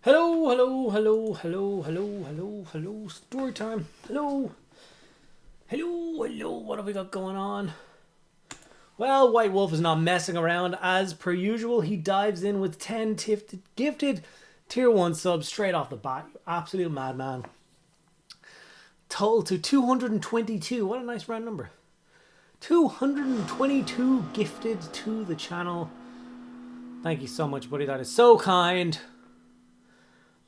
Hello, hello, hello, hello, hello, hello, hello, story time. Hello, hello, hello, what have we got going on? Well, White Wolf is not messing around. As per usual, he dives in with 10 gifted tier 1 subs straight off the bat. You absolute madman. Total to 222. What a nice round number. 222 gifted to the channel. Thank you so much, buddy. That is so kind.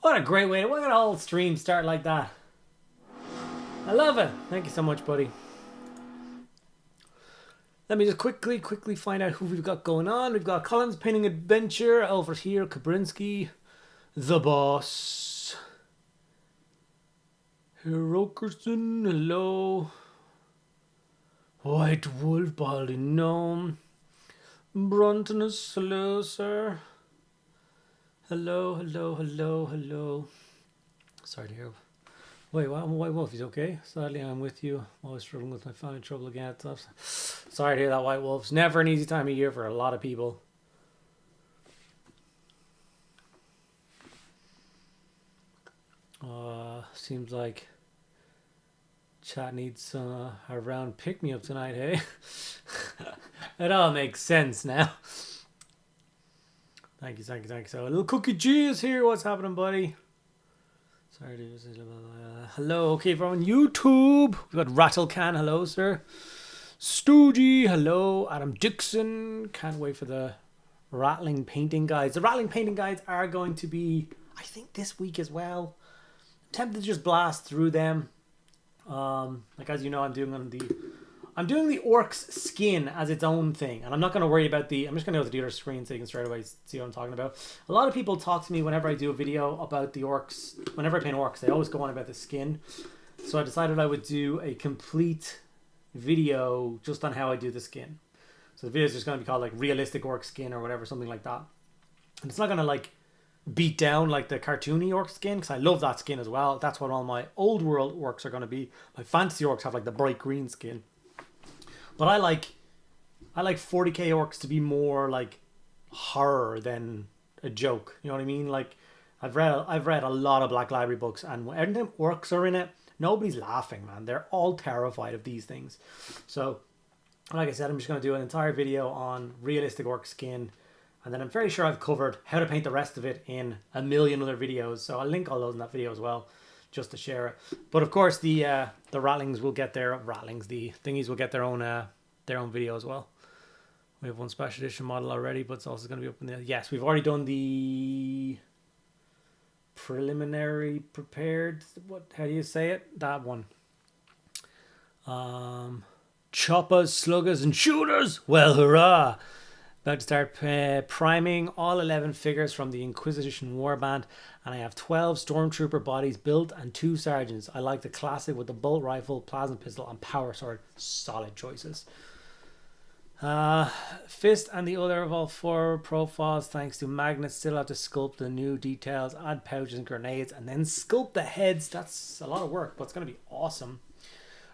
What a great way to look at all stream start like that. I love it. Thank you so much, buddy. Let me just quickly find out who we've got going on. We've got Colin's Painting Adventure over here, Kabrinsky, the boss, Hirokerson, hello, White Wolf, Baldy Gnome, Bruntonus, hello, sir. Hello, hello, hello, hello. Sorry to hear. Wait, what? White Wolf, he's okay? Sadly, I'm with you. Always struggling with my family trouble again. Sorry to hear that, White Wolf. It's never an easy time of year for a lot of people. Seems like chat needs a round pick-me-up tonight, hey? It all makes sense now. Thank you, thank you, thank you. So, little Cookie G is here. What's happening, buddy? Sorry to hello, okay, from YouTube. We've got Rattlecan, hello, sir. Stoogie, hello. Adam Dixon. Can't wait for the Rattling painting guides. The Rattling painting guides are going to be, I think, this week as well. I'm tempted to just blast through them. Like as you know, I'm doing the orc's skin as its own thing, and I'm not going to worry about I'm just going to go to the other screen so you can straight away see what I'm talking about. A lot of people talk to me whenever I do a video about the orcs. Whenever I paint orcs, they always go on about the skin. So I decided I would do a complete video just on how I do the skin. So the video is just going to be called like realistic orc skin or whatever, something like that. And it's not going to like beat down like the cartoony orc skin, because I love that skin as well. That's what all my old world orcs are going to be. My fantasy orcs have like the bright green skin. But I like 40k orcs to be more like horror than a joke. You know what I mean? Like I've read a lot of Black Library books, and every time orcs are in it, nobody's laughing, man. They're all terrified of these things. So, like I said, I'm just going to do an entire video on realistic orc skin, and then I'm very sure I've covered how to paint the rest of it in a million other videos. So I'll link all those in that video as well, just to share it. But of course, the Ratlings will get their the thingies will get their own video as well. We have one special edition model already, but it's also going to be up in there. Yes, we've already done the preliminary prepared. How do you say it? That one. Choppers, sluggers, and shooters. Well, hurrah! About to start priming all 11 figures from the Inquisition Warband, and I have 12 Stormtrooper bodies built and 2 Sergeants. I like the classic with the bolt rifle, plasma pistol, and power sword. Solid choices. Fist and the other of all 4 profiles, thanks to magnets. Still have to sculpt the new details, add pouches and grenades, and then sculpt the heads. That's a lot of work, but it's going to be awesome.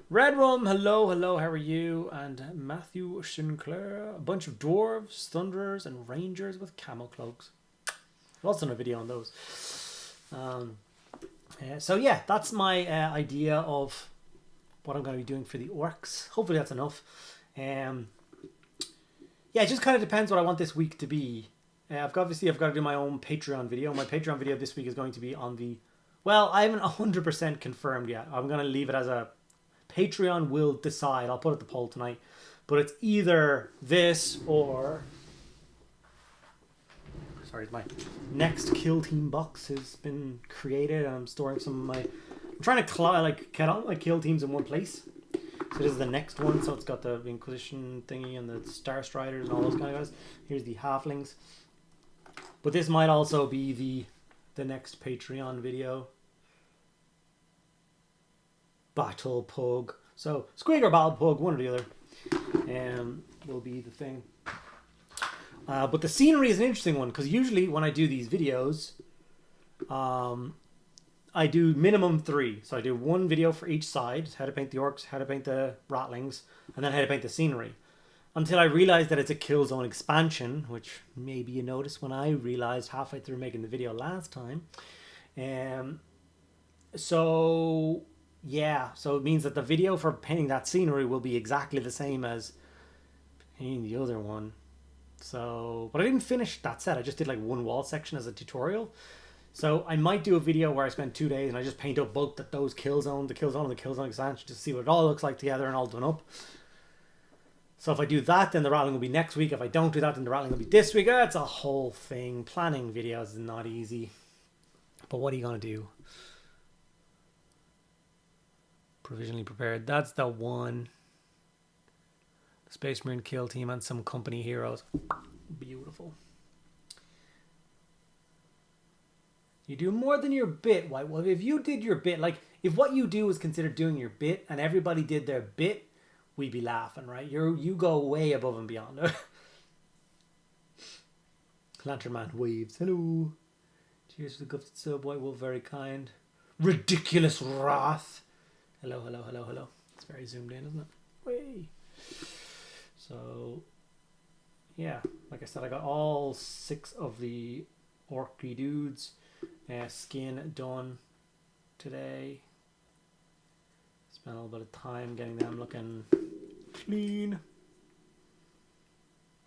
Red Rum, hello, hello, how are you? And Matthew Sinclair, a bunch of dwarves, thunderers, and rangers with camel cloaks. I've also done a video on those. So yeah, that's my idea of what I'm going to be doing for the orcs. Hopefully that's enough. Yeah, it just kind of depends what I want this week to be. I've got to do my own Patreon video. My Patreon video this week is going to be on the... Well, I haven't 100% confirmed yet. I'm going to leave it as a... Patreon will decide. I'll put up the poll tonight. But it's either this or... Sorry, my next kill team box has been created, and I'm storing some of my... I'm trying to get all my kill teams in one place. So this is the next one. So it's got the Inquisition thingy and the Star Striders and all those kind of guys. Here's the Halflings. But this might also be the next Patreon video. Battle Pug. So Squig or Battle Pug, one or the other, will be the thing. But the scenery is an interesting one, because usually when I do these videos, I do minimum 3. So I do one video for each side, how to paint the orcs, how to paint the Ratlings, and then how to paint the scenery. until I realized that it's a kill zone expansion, which maybe you noticed when I realized halfway through making the video last time. So yeah, so it means that the video for painting that scenery will be exactly the same as painting the other one. So, but I didn't finish that set. I just did like one wall section as a tutorial. So I might do a video where I spend 2 days and I just paint up both those kill zone, the kill zone and the kill zone expansion, just to see what it all looks like together and all done up. So if I do that, then the rattling will be next week. If I don't do that, then the rattling will be this week. It's a whole thing. Planning videos is not easy. But what are you going to do? Provisionally prepared. That's the one. The Space Marine kill team and some company heroes. Beautiful. You do more than your bit. Why? Well, if you did your bit, like if what you do is considered doing your bit and everybody did their bit, we'd be laughing, right? You go way above and beyond. Lantern Man waves. Hello. Cheers to the gifted sub. White Wolf, very kind. Ridiculous Wrath. Hello, hello, hello, hello. It's very zoomed in, isn't it? Way. So, yeah. Like I said, I got all 6 of the orky dudes. Skin done today. Spent a little bit of time getting them looking clean.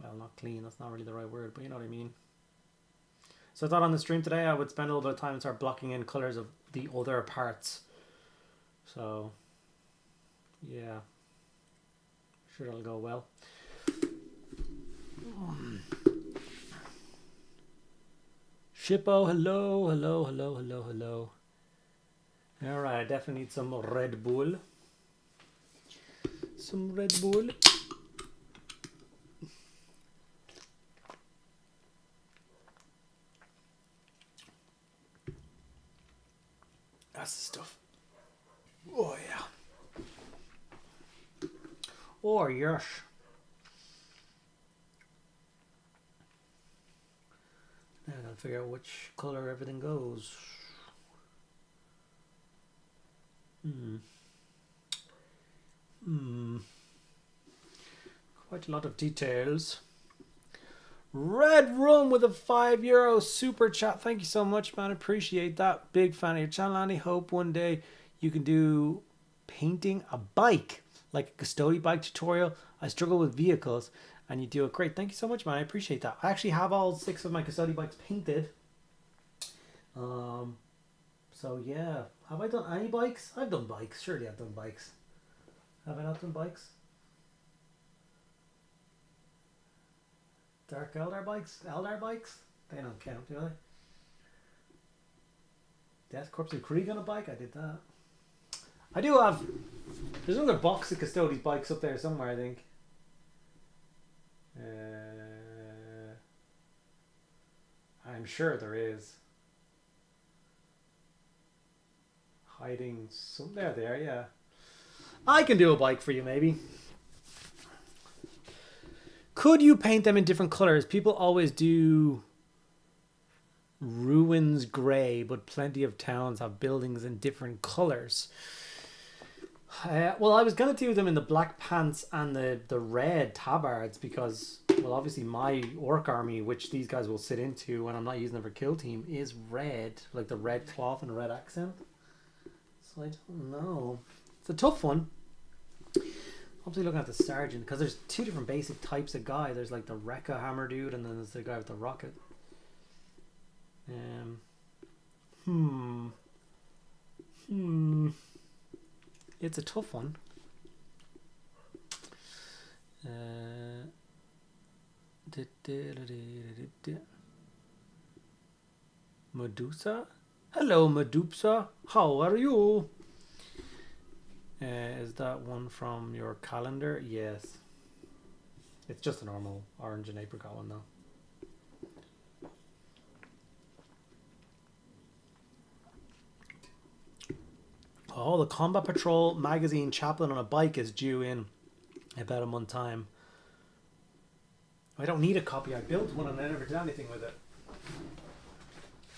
Well, not clean, that's not really the right word, but you know what I mean. So I thought on the stream today I would spend a little bit of time and start blocking in colors of the other parts. So, yeah. Sure it'll go well. Shippo, hello, hello, hello, hello, hello. Alright, I definitely need some Red Bull. Some Red Bull. That's the stuff. Oh, yeah. Oh, yes. Now I gotta figure out which color everything goes. Quite a lot of details. Red Rum with a €5 super chat. Thank you so much, man. Appreciate that. Big fan of your channel, Andy. Hope one day you can do painting a bike, like a custody bike tutorial. I struggle with vehicles, and you do it great. Thank you so much, man. I appreciate that. I actually have all 6 of my custody bikes painted. So yeah, have I done any bikes? I've done bikes. Surely I've done bikes. Have I not done bikes? Dark Eldar bikes? Eldar bikes? They don't count, do they? Death Corpse of Krieg on a bike? I did that. I do have... There's another box of Custodes bikes up there somewhere, I think. I'm sure there is. Hiding some... There they are, yeah. I can do a bike for you, maybe. Could you paint them in different colors? People always do ruins gray, but plenty of towns have buildings in different colors. Well, I was going to do them in the black pants and the red tabards because, well, obviously my orc army, which these guys will sit into when I'm not using them for kill team, is red. Like the red cloth and red accent. So I don't know. It's a tough one. Obviously looking at the sergeant, because there's 2 different basic types of guy. There's like the Wrecka hammer dude, and then there's the guy with the rocket. It's a tough one. Medusa? Hello, Medusa. How are you? Is that one from your calendar? Yes. It's just a normal orange and apricot one, though. Oh, the Combat Patrol magazine Chaplain on a Bike is due in about a month time. I don't need a copy. I built one and I never did anything with it.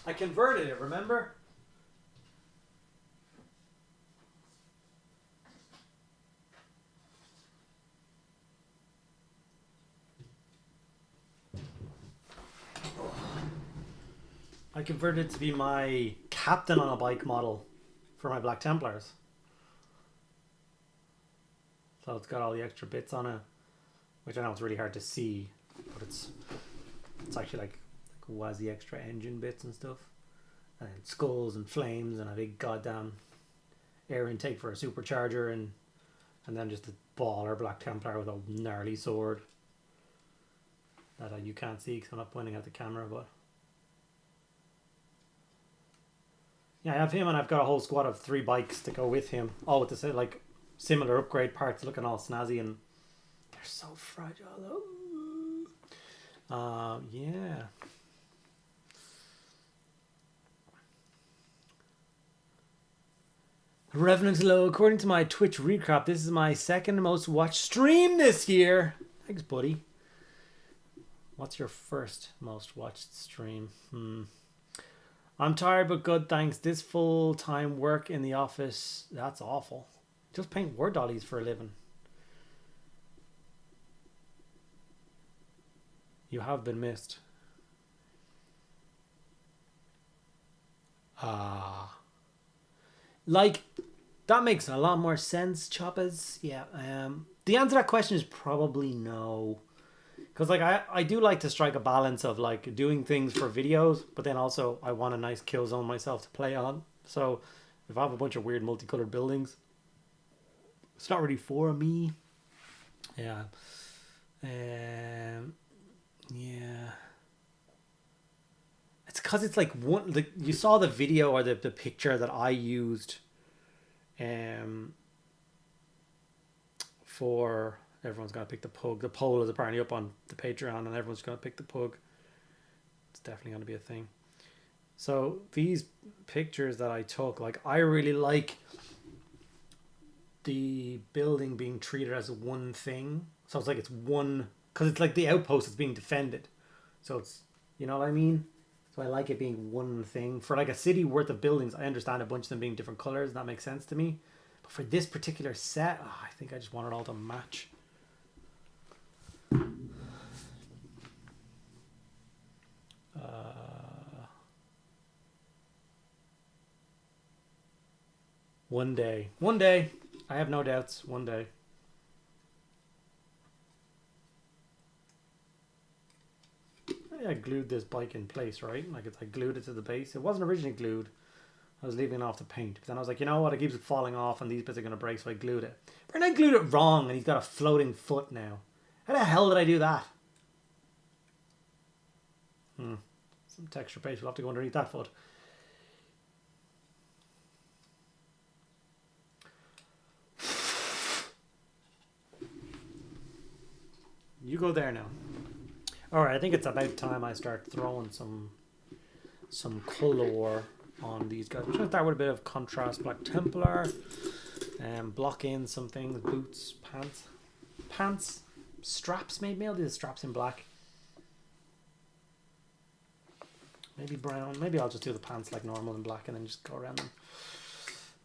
I converted it, remember? I converted it to be my captain on a bike model for my Black Templars. So it's got all the extra bits on it, which I know it's really hard to see, but it's actually like wazy extra engine bits and stuff, and skulls and flames and a big goddamn air intake for a supercharger, and then just a baller Black Templar with a gnarly sword that you can't see because I'm not pointing at the camera, but yeah, I have him, and I've got a whole squad of 3 bikes to go with him, all with the like similar upgrade parts, looking all snazzy, and they're so fragile. Yeah. Revenant Low, according to my Twitch recap, this is my 2nd most watched stream this year. Thanks, buddy. What's your 1st most watched stream? I'm tired but good, thanks. This full-time work in the office, that's awful. Just paint word dollies for a living. You have been missed. Like, that makes a lot more sense, Choppers. Yeah. The answer to that question is probably no. Because like I do like to strike a balance of like doing things for videos, but then also I want a nice kill zone myself to play on. So if I have a bunch of weird multicolored buildings, it's not really for me. Yeah. Yeah. It's because it's like one. Like you saw the video or the picture that I used, for everyone's gonna pick the pug. The poll is apparently up on the Patreon, and everyone's gonna pick the pug. It's definitely gonna be a thing. So these pictures that I took, like I really like the building being treated as one thing. So it's like it's one, because it's like the outpost is being defended. So it's, you know what I mean? So I like it being one thing. For like a city worth of buildings, I understand a bunch of them being different colors. That makes sense to me. But for this particular set, I think I just want it all to match. One day. One day. I have no doubts. One day. I glued this bike in place, right? Like I glued it to the base. It wasn't originally glued. I was leaving it off the paint. But then I was like, you know what? It keeps falling off and these bits are going to break, so I glued it. But then I glued it wrong and he's got a floating foot now. How the hell did I do that? Some texture paste. We'll have to go underneath that foot. You go there now. Alright, I think it's about time I start throwing some color on these guys. I'm trying to start with a bit of contrast Black Templar. Block in some things. Boots, pants, straps maybe. I'll do the straps in black. Maybe brown. Maybe I'll just do the pants like normal in black and then just go around them.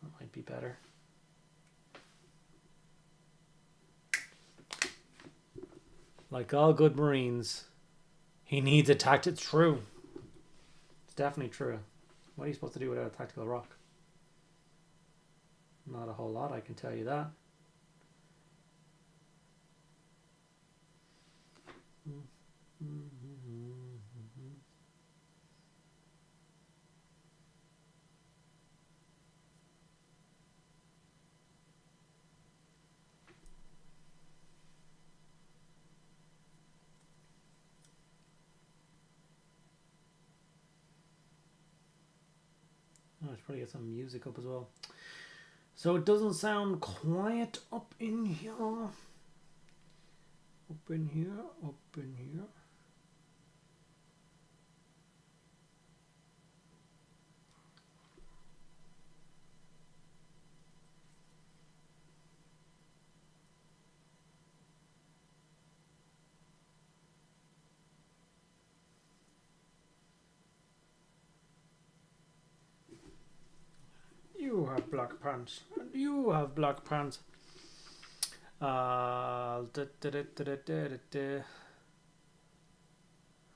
That might be better. Like all good Marines, he needs a tactical. It's true. It's definitely true. What are you supposed to do without a tactical rock? Not a whole lot, I can tell you that. I should probably get some music up as well, so it doesn't sound quiet up in here. Up in here, up in here. You have black pants, and you have black pants.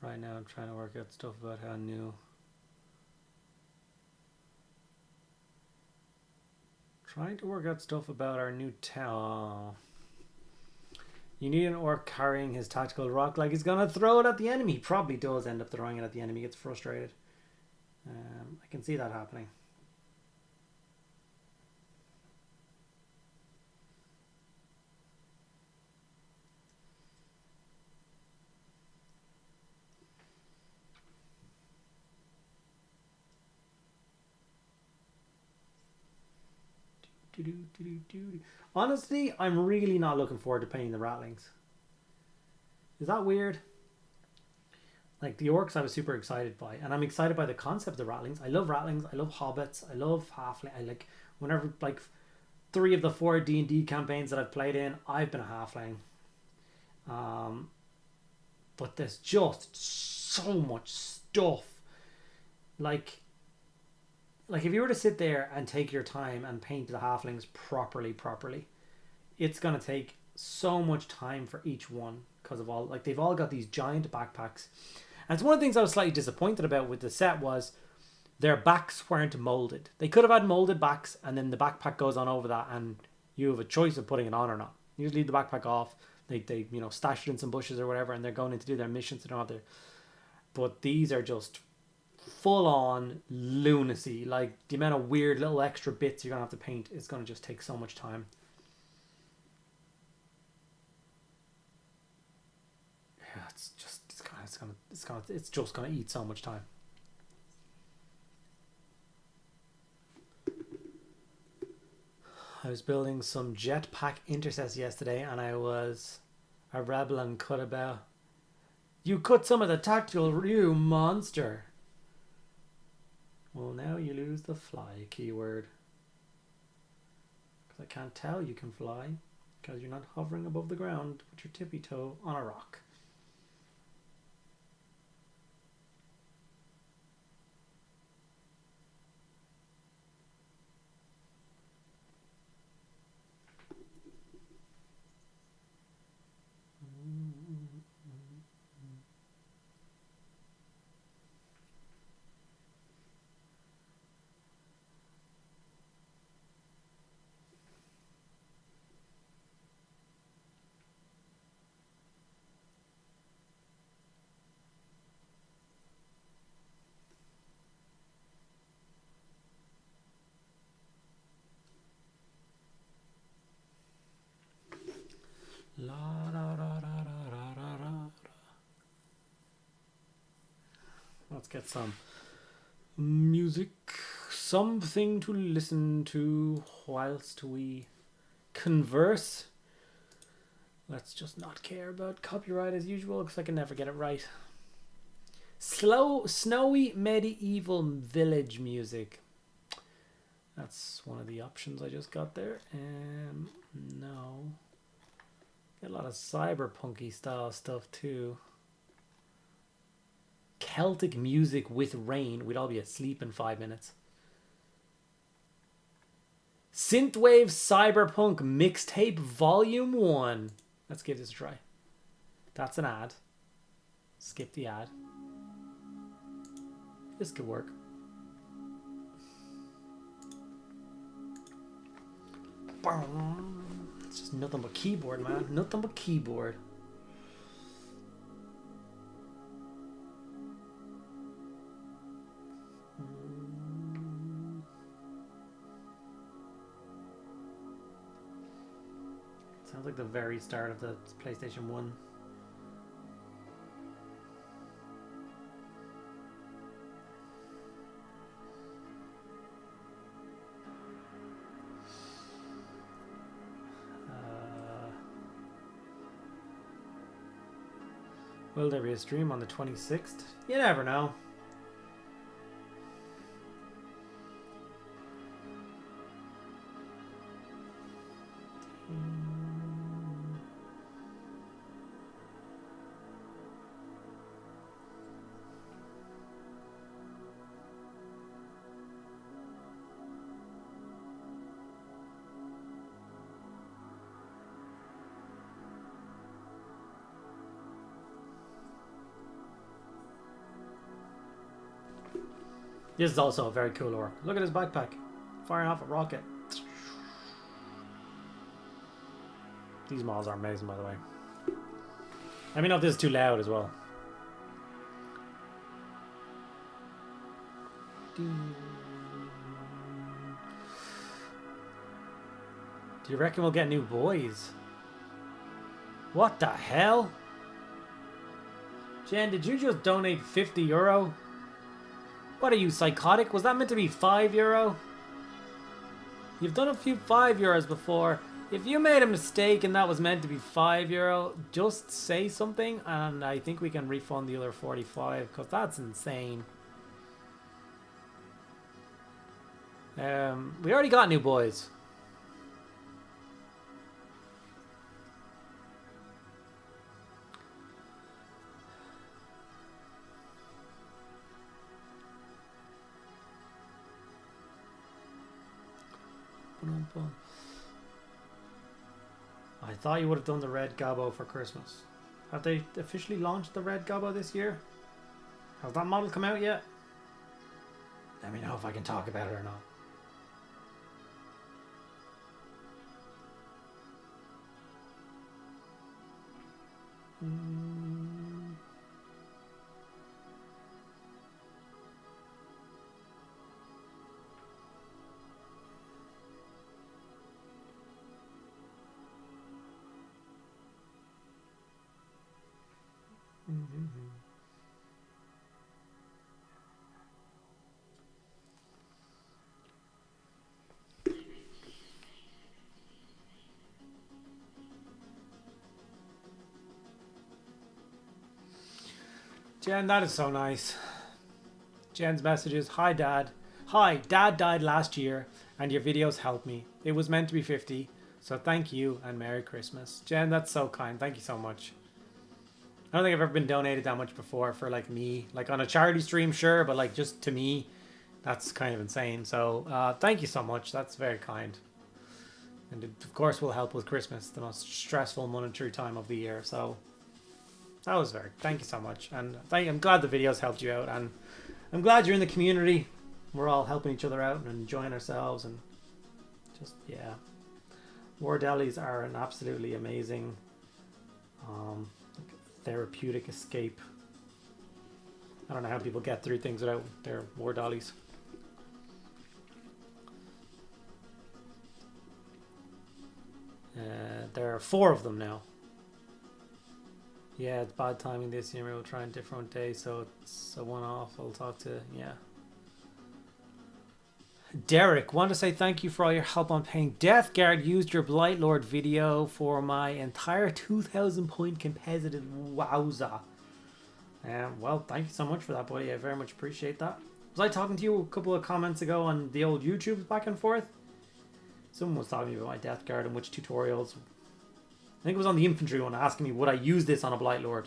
Right now I'm trying to work out stuff about how new Trying to work out stuff about our new town. You need an orc carrying his tactical rock like he's gonna throw it at the enemy. He probably does end up throwing it at the enemy. Gets frustrated. I can see that happening. Honestly, I'm really not looking forward to painting the Ratlings. Is that weird? Like the orcs I was super excited by, and I'm excited by the concept of Ratlings. I love Ratlings, I love hobbits, I love halfling. I like whenever like 3 of the 4 D&D campaigns that I've played in, I've been a halfling. But there's just so much stuff. Like if you were to sit there and take your time and paint the halflings properly, it's gonna take so much time for each one because of all, like, they've all got these giant backpacks. And it's one of the things I was slightly disappointed about with the set was their backs weren't molded. They could have had molded backs, and then the backpack goes on over that, and you have a choice of putting it on or not. You just leave the backpack off. They stash it in some bushes or whatever, and they're going in to do their missions. They don't have to. But these are just full on lunacy. Like the amount of weird little extra bits you're gonna have to paint is gonna just take so much time. Yeah, it's just gonna eat so much time. I was building some jetpack intercepts yesterday, and I was a rebel and cut about. You cut some of the tactical, you monster. Well, now you lose the fly keyword. Because I can't tell you can fly. Because you're not hovering above the ground with your tippy toe on a rock. Let's get some music, something to listen to whilst we converse. Let's just not care about copyright as usual because I can never get it right. Snowy medieval village music. That's one of the options I just got there. No. Get a lot of cyberpunky style stuff too. Celtic music with rain. We'd all be asleep in 5 minutes. Synthwave Cyberpunk Mixtape Volume 1. Let's give this a try. That's an ad. Skip the ad. This could work. It's just nothing but keyboard, man. Nothing but keyboard. Sounds like the very start of the PlayStation 1. Will there be a stream on the 26th? You never know. This is also a very cool orc. Look at his backpack. Firing off a rocket. These models are amazing, by the way. Let me know if this is too loud as well. Do you reckon we'll get new boys? What the hell? Jen, did you just donate €50? What are you, psychotic? Was that meant to be €5? You've done a few €5 before. If you made a mistake and that was meant to be €5, just say something and I think we can refund the other 45 because that's insane. We already got new boys. I thought you would have done the red gobbo for Christmas. Have they officially launched the red gobbo this year? Has that model come out yet? Let me know if I can talk about it or not. Jen, that is so nice. Jen's messages. Hi, Dad. Hi, Dad died last year and your videos helped me. It was meant to be 50, so thank you and Merry Christmas. Jen, that's so kind. Thank you so much. I don't think I've ever been donated that much before for like me. Like on a charity stream, sure, but like just to me, that's kind of insane. So thank you so much. That's very kind. And it, of course, will help with Christmas, the most stressful monetary time of the year. So that was very, thank you so much. And I'm glad the videos helped you out. And I'm glad you're in the community. We're all helping each other out and enjoying ourselves. And just, yeah. War delis are an absolutely amazing therapeutic escape. I don't know how people get through things without their war dollies. There are 4 of them now. Yeah, it's bad timing this year. We'll try on different days, so it's a one-off. I'll talk to, yeah. Derek, want to say thank you for all your help on paying. Death Guard used your Blight Lord video for my entire 2,000 point competitive. Wowza. Well, thank you so much for that, buddy. I very much appreciate that. Was I talking to you a couple of comments ago on the old YouTubes back and forth? Someone was talking to me about my Death Guard and which tutorials. I think it was on the infantry one, asking me would I use this on a Blight Lord.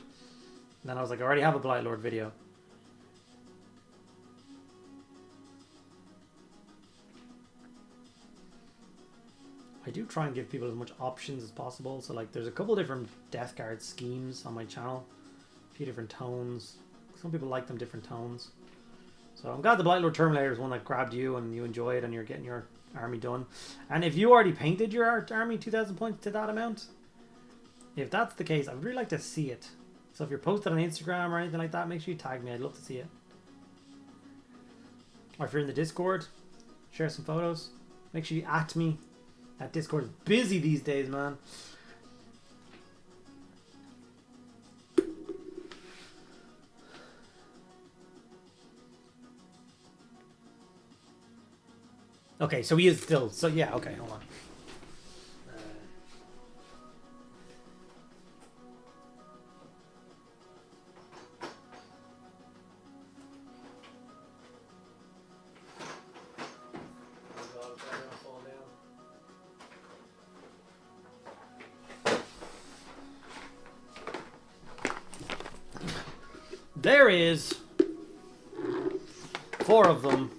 And then I was like, I already have a Blight Lord video. I do try and give people as much options as possible. So like there's a couple different Death Guard schemes on my channel. A few different tones. Some people like them different tones. So I'm glad the Blight Lord Terminator is one that grabbed you and you enjoy it and you're getting your army done. And if you already painted your army 2,000 points to that amount, if that's the case, I would really like to see it. So if you're posted on Instagram or anything like that, make sure you tag me. I'd love to see it. Or if you're in the Discord, share some photos. Make sure you at me. That Discord is busy these days, man. Okay, so he is still... So, yeah, okay, hold on. There is 4 of them,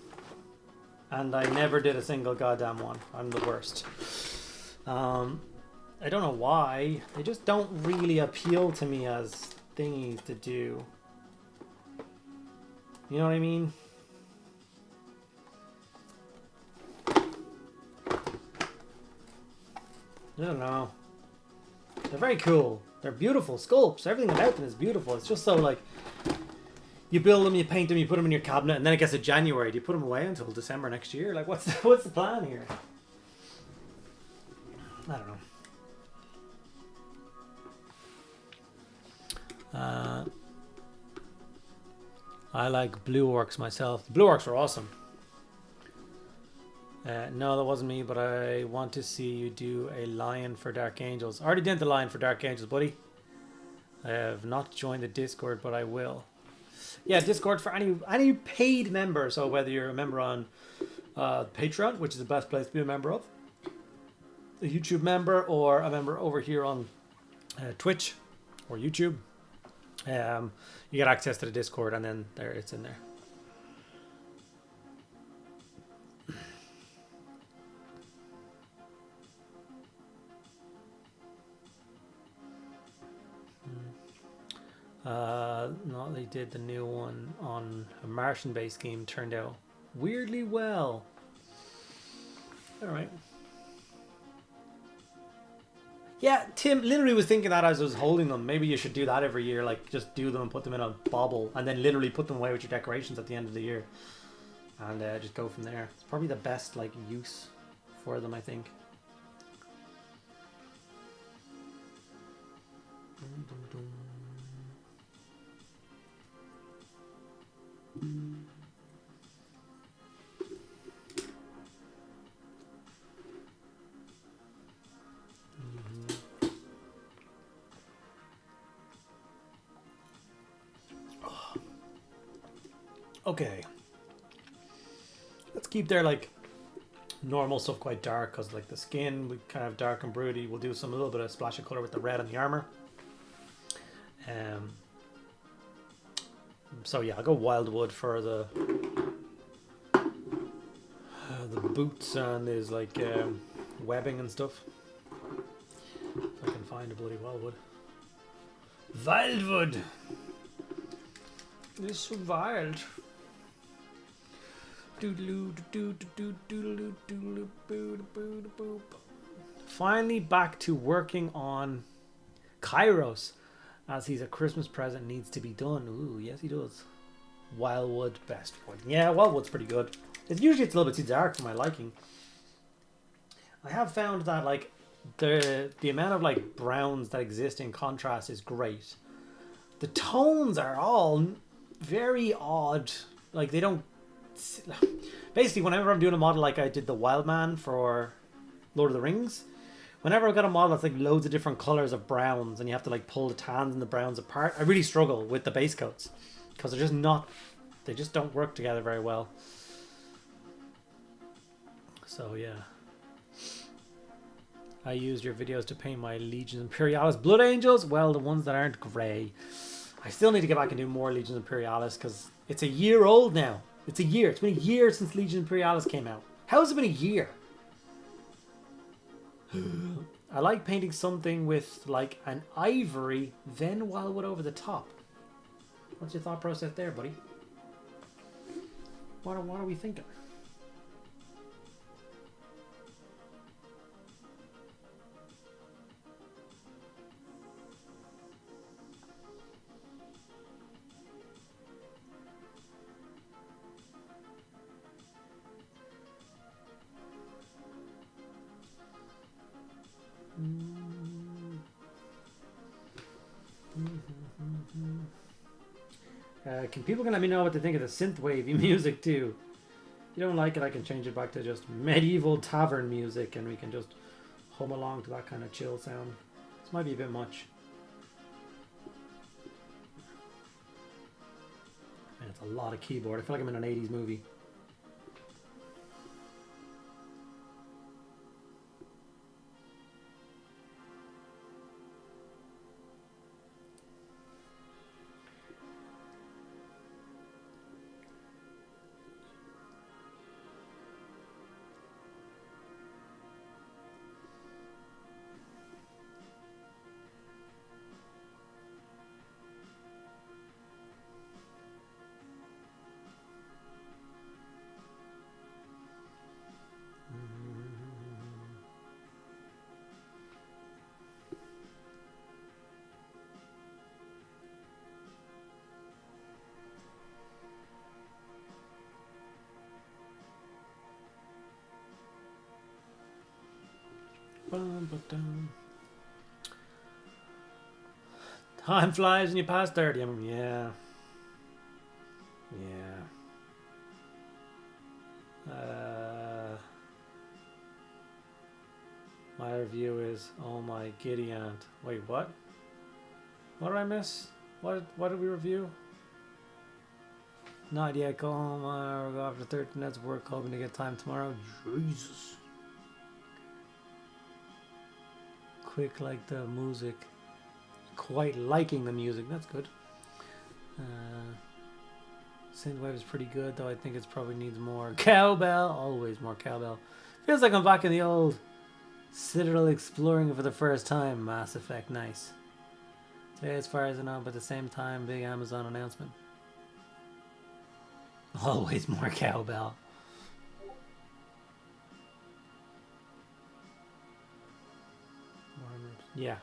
and I never did a single goddamn one. I'm the worst. I don't know why. They just don't really appeal to me as thingies to do. You know what I mean? I don't know. They're very cool. They're beautiful sculpts. Everything about them is beautiful. It's just so like, you build them, you paint them, you put them in your cabinet, and then it gets to January. Do you put them away until December next year? Like, what's the plan here? I don't know. I like blue orcs myself. The blue orcs are awesome. No, that wasn't me, but I want to see you do a lion for Dark Angels. I already did the lion for Dark Angels, buddy. I have not joined the Discord, but I will. Yeah, Discord for any paid member. So whether you're a member on Patreon, which is the best place to be a member of, a YouTube member, or a member over here on Twitch or YouTube, you get access to the Discord, and then there it's in there. No, they did the new one on a Martian-based game. Turned out weirdly well. All right. Yeah, Tim literally was thinking that as I was holding them. Maybe you should do that every year. Like, just do them and put them in a bauble, and then literally put them away with your decorations at the end of the year, and just go from there. It's probably the best like use for them, I think. Dum, dum, dum. Okay, let's keep their like normal stuff quite dark, because like the skin we kind of dark and broody. We'll do a little bit of splash of color with the red on the armor. So yeah, I'll go wildwood for the boots, and there's like webbing and stuff. If I can find a bloody wildwood. Wildwood. It's so wild. Finally back to working on Kairos, as he's a Christmas present needs to be done. Ooh, yes he does. Wildwood, best wood. Yeah, wildwood's pretty good. It's a little bit too dark for my liking. I have found that like the amount of like browns that exist in contrast is great. The tones are all very odd. Like they don't. Basically, whenever I'm doing a model like I did the Wildman for Lord of the Rings, whenever I've got a model that's like loads of different colors of browns, and you have to like pull the tans and the browns apart, I really struggle with the base coats because they're just not. They just don't work together very well. So yeah. I used your videos to paint my Legions Imperialis Blood Angels. Well, the ones that aren't grey. I still need to get back and do more Legions Imperialis because it's a year old now. It's a year. It's been a year since Legions Imperialis came out. How has it been a year? I like painting something with like an ivory, then wildwood over the top. What's your thought process there, buddy? What are we thinking? Can people let me know what they think of the synthwavey music too? If you don't like it, I can change it back to just medieval tavern music, and we can just hum along to that kind of chill sound. This might be a bit much. And it's a lot of keyboard. I feel like I'm in an 80s movie. Time flies when you pass 30. I mean, yeah. Yeah. My review is, oh my giddy aunt. Wait, what? What did I miss? What did we review? Not yet. Go home. We'll go after 13 minutes of work, hoping to get time tomorrow. Jesus. Quick like the music. Quite liking the music. That's good. Synthwave is pretty good, though I think it probably needs more cowbell. Always more cowbell. Feels like I'm back in the old Citadel exploring it for the first time. Mass Effect, nice. Today, as far as I know, but at the same time, big Amazon announcement. Always more cowbell. Yeah.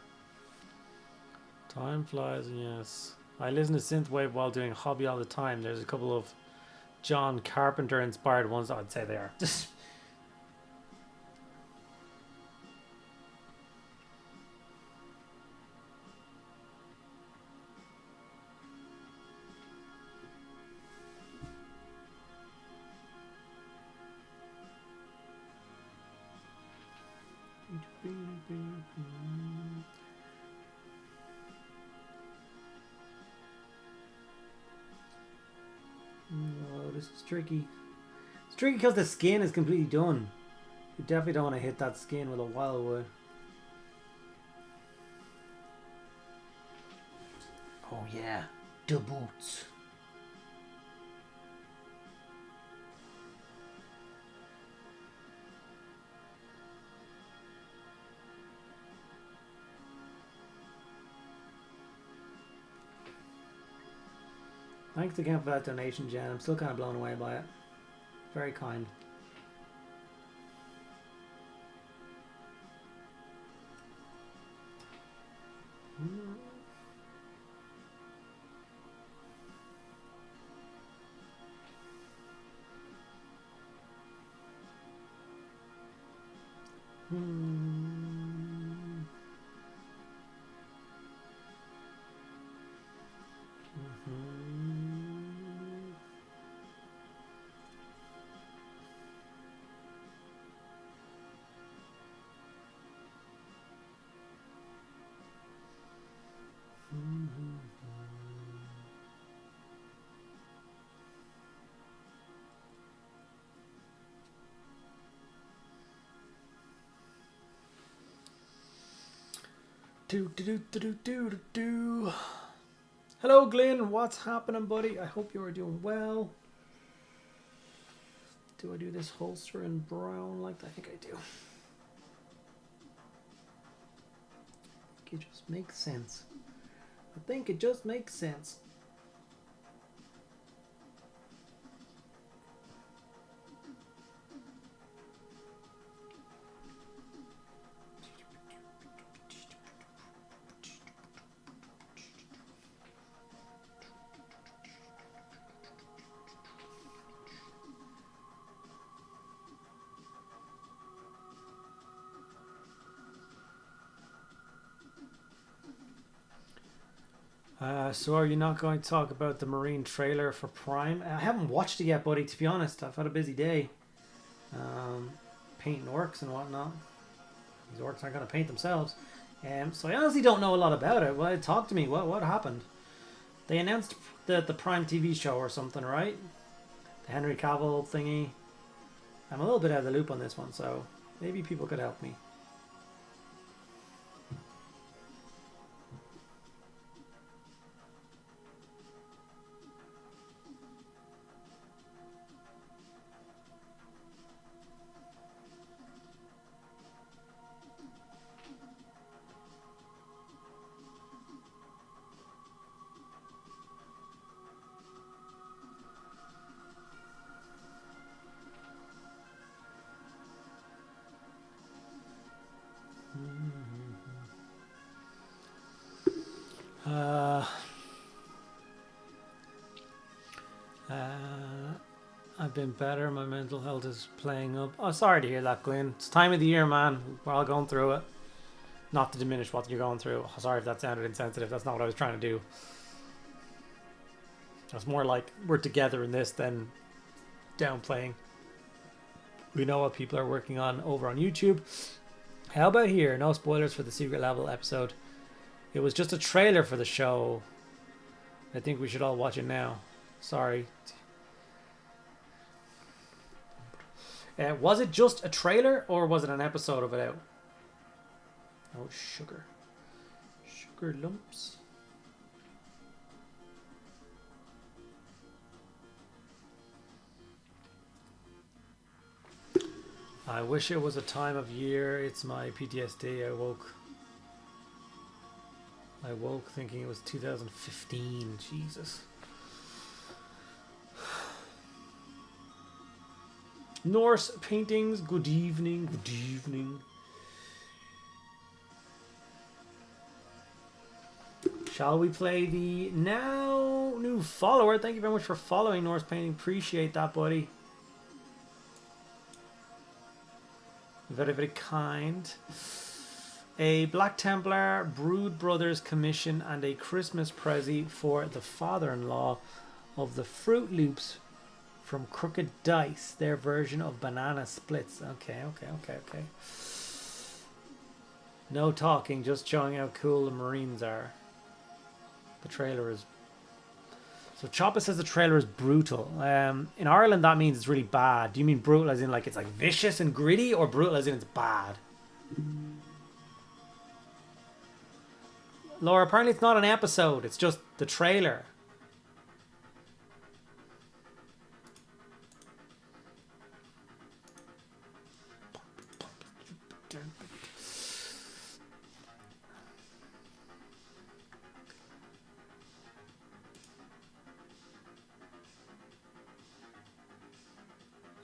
Time flies, yes. I listen to synthwave while doing hobby all the time. There's a couple of John Carpenter inspired ones. I'd say they are. Oh, this is tricky. It's tricky because the skin is completely done. You definitely don't want to hit that skin with a wildwood. Oh yeah, the boots. Thanks again for that donation, Jen. I'm still kind of blown away by it. Very kind. Hello, Glenn. What's happening, buddy? I hope you are doing well. Do I do this holster in brown like that? I think I do. I think it just makes sense. I think it just makes sense. So are you not going to talk about the Marine trailer for Prime? I haven't watched it yet, buddy, to be honest. I've had a busy day. Painting orcs and whatnot. These orcs aren't going to paint themselves. So I honestly don't know a lot about it. Well, talk to me. What happened? They announced the Prime TV show or something, right? The Henry Cavill thingy. I'm a little bit out of the loop on this one, so maybe people could help me. I've been better. My mental health is playing up. Oh, sorry to hear that, Glenn. It's time of the year, man. We're all going through it. Not to diminish what you're going through. Oh, sorry if that sounded insensitive. That's not what I was trying to do. That's more like we're together in this than downplaying. We know what people are working on over on YouTube. How about here? No spoilers for the secret level episode. It was just a trailer for the show. I think we should all watch it now. Sorry. Was it just a trailer or was it an episode of it out? Oh, sugar. Sugar lumps. I wish it was a time of year. It's my PTSD. I woke thinking it was 2015. Jesus. Norse paintings. Good evening. Good evening. Shall we play the now new follower? Thank you very much for following Norse painting. Appreciate that, buddy. Very, very kind. A Black Templar, Brood Brothers commission, and a Christmas present for the father-in-law of the Fruit Loops from Crooked Dice, their version of banana splits. Okay. No talking, just showing how cool the Marines are. The trailer is... So Choppa says the trailer is brutal. In Ireland, that means it's really bad. Do you mean brutal as in like it's like vicious and gritty, or brutal as in it's bad? Laura, apparently it's not an episode. It's just the trailer.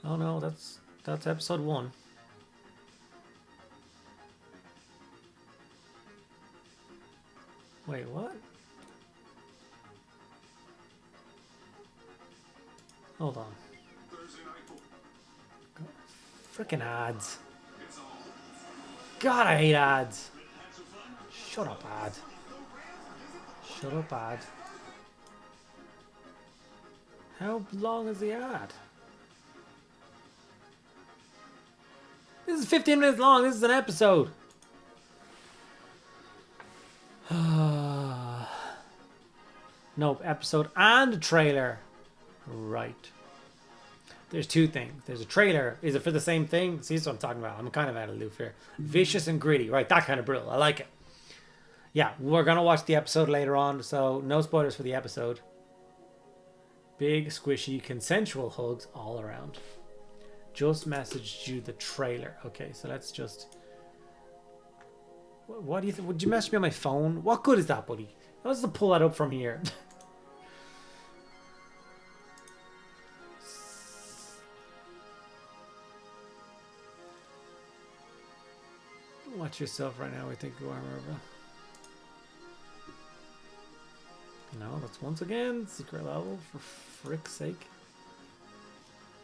Oh no, that's episode 1. Wait, what? Hold on. Frickin' ads. God, I hate ads. Shut up, ad. Shut up, ad. How long is the ad? This is 15 minutes long. This is an episode. Nope, episode and trailer. Right. There's two things. There's a trailer. Is it for the same thing? See, that's what I'm talking about. I'm kind of out of the loop here. Vicious and gritty. Right, that kind of brutal. I like it. Yeah, we're going to watch the episode later on, so no spoilers for the episode. Big, squishy, consensual hugs all around. Just messaged you the trailer. Okay, so let's just... What do you think? Would you message me on my phone? What good is that, buddy? Let's just pull that up from here. Watch yourself right now. I think you are, Marva. No, that's once again secret level for frick's sake.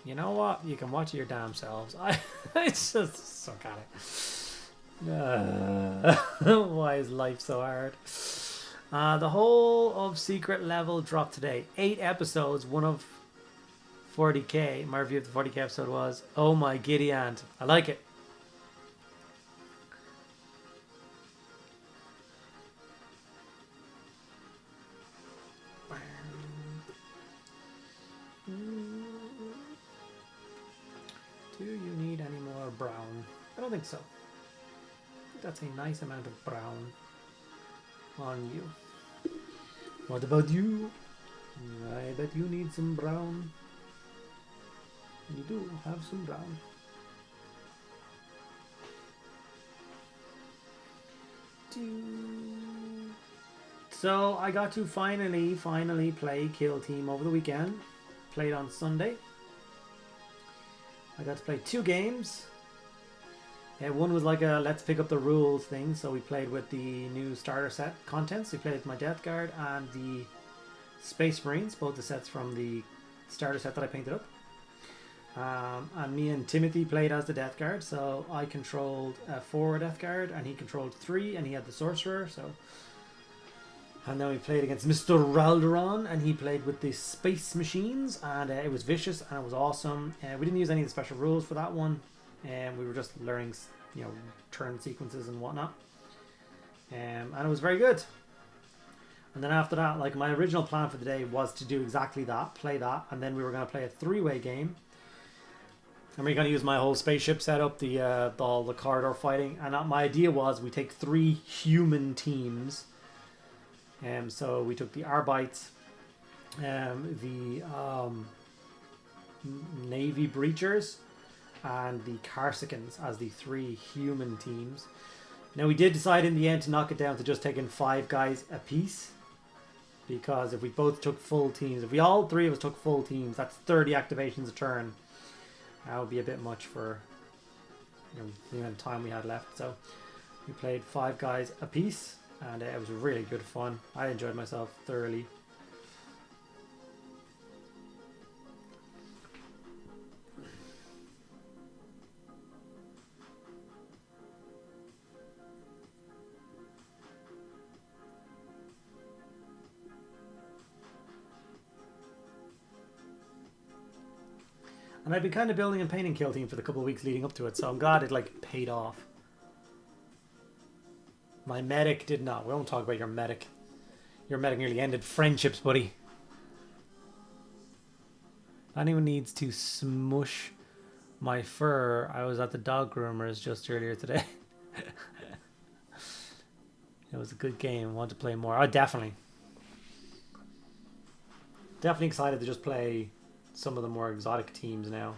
You know what? You can watch it your damn selves. It's just so kind of. Why is life so hard? The whole of secret level dropped today. 8 episodes, one of 40k. My review of the 40k episode was, oh my giddy aunt. I like it. Do you need any more brown? I don't think so. That's a nice amount of brown on you. What about you? I bet you need some brown. You do have some brown. So I got to finally play Kill Team over the weekend. Played on Sunday. I got to play 2 games. One was like a let's pick up the rules thing, so we played with the new starter set contents. We played with my Death Guard and the Space Marines, both the sets from the starter set that I painted up. And me and Timothy played as the Death Guard, so I controlled 4 Death Guard and he controlled 3, and he had the Sorcerer. So, and then we played against Mr. Ralderon, and he played with the Space Machines, and it was vicious and it was awesome. We didn't use any of the special rules for that one, and we were just learning, you know, turn sequences and whatnot. And it was very good. And then after that, like, my original plan for the day was to do exactly that, play that, and then we were going to play a 3-way game. And we're going to use my whole spaceship setup, all the corridor fighting. And my idea was we take 3 human teams. So we took the Arbites, the Navy Breachers, and the Carsicans as the 3 human teams. Now we did decide in the end to knock it down to just taking 5 guys a piece. Because if we both took full teams, if we all 3 of us took full teams, that's 30 activations a turn. That would be a bit much for, you know, the amount of time we had left. So we played 5 guys a piece, and it was really good fun. I enjoyed myself thoroughly. And I've been kind of building and painting Kill Team for the couple of weeks leading up to it, so I'm glad it like paid off. My medic did not. We won't talk about your medic. Your medic nearly ended friendships, buddy. If anyone needs to smush my fur, I was at the dog groomers just earlier today. It was a good game. I want to play more. Oh, definitely. Definitely excited to just play some of the more exotic teams now.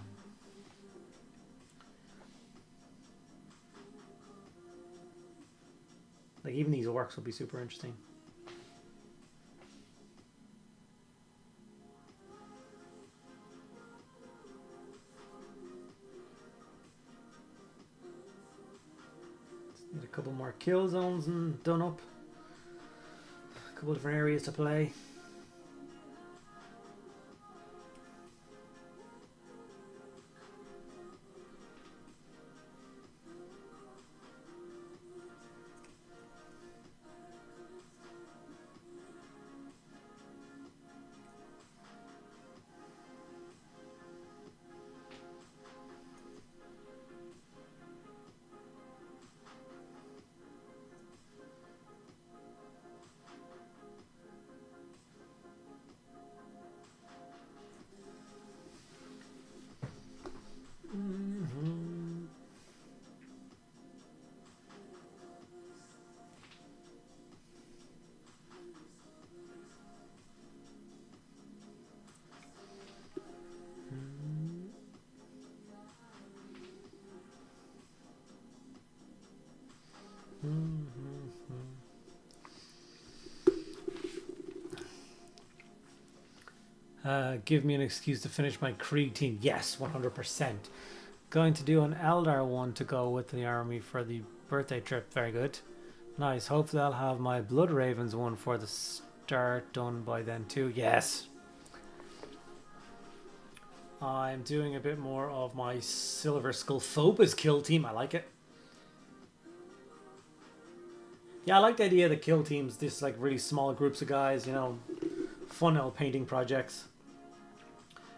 Like, even these orcs will be super interesting. Need a couple more kill zones and done up. A couple different areas to play. Give me an excuse to finish my Krieg team. Yes, 100%. Going to do an Eldar one to go with the army for the birthday trip. Very good. Nice. Hopefully I'll have my Blood Ravens one for the start done by then too. Yes. I'm doing a bit more of my Silver Skull Phobos kill team. I like it. Yeah, I like the idea of the kill teams. This like really small groups of guys, you know, fun little painting projects.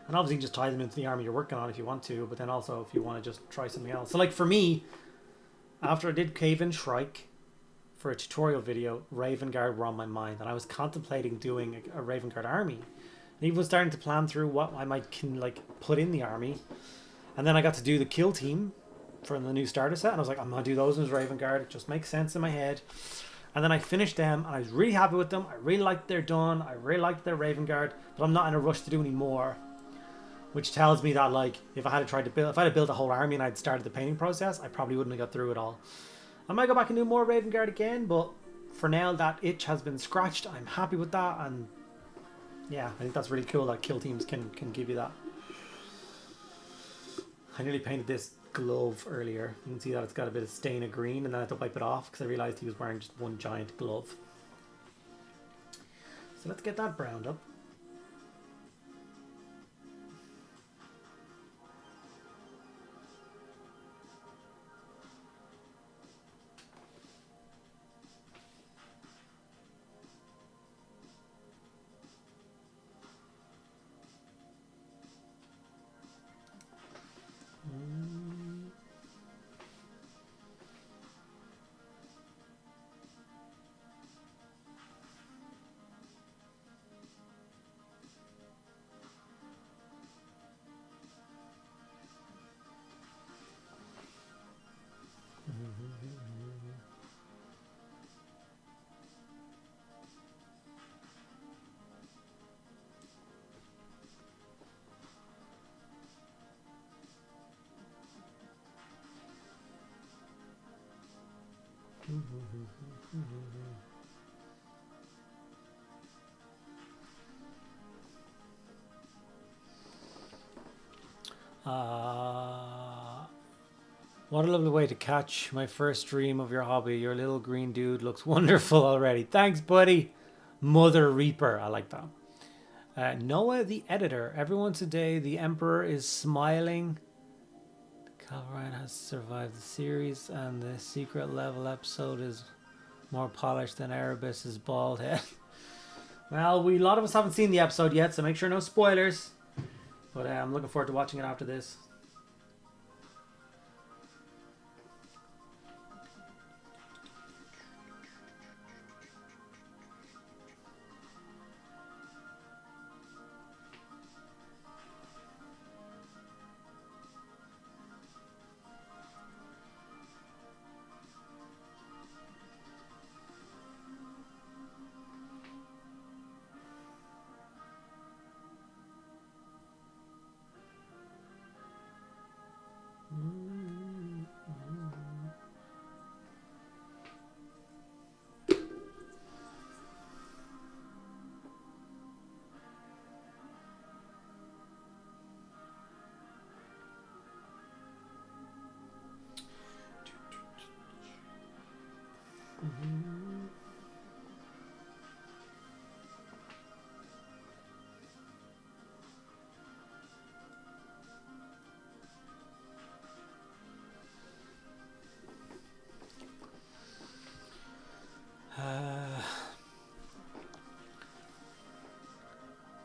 And obviously you can just tie them into the army you're working on if you want to, but then also if you want to just try something else. So like for me, after I did Cave and Shrike for a tutorial video, Raven Guard were on my mind, and I was contemplating doing a Raven Guard army. And even was starting to plan through what I might like put in the army. And then I got to do the kill team for the new starter set, and I was like, I'm gonna do those as Raven Guard. It just makes sense in my head. And then I finished them, and I was really happy with them. I really liked they're done. I really liked their Raven Guard, but I'm not in a rush to do any more. Which tells me that, like, if I had built a whole army and I'd started the painting process, I probably wouldn't have got through it all. I might go back and do more Raven Guard again, but for now that itch has been scratched. I'm happy with that, and yeah, I think that's really cool that kill teams can give you that. I nearly painted this glove earlier. You can see that it's got a bit of stain of green, and then I had to wipe it off because I realised he was wearing just one giant glove. So let's get that browned up. What a lovely way to catch my first stream of your hobby. Your little green dude looks wonderful already. Thanks, buddy. Mother Reaper. I like that. Noah, the editor. Everyone today, the Emperor is smiling. Calvarian has survived the series, and the secret level episode is more polished than Erebus's bald head. Well, a lot of us haven't seen the episode yet, so make sure no spoilers. But I'm looking forward to watching it after this.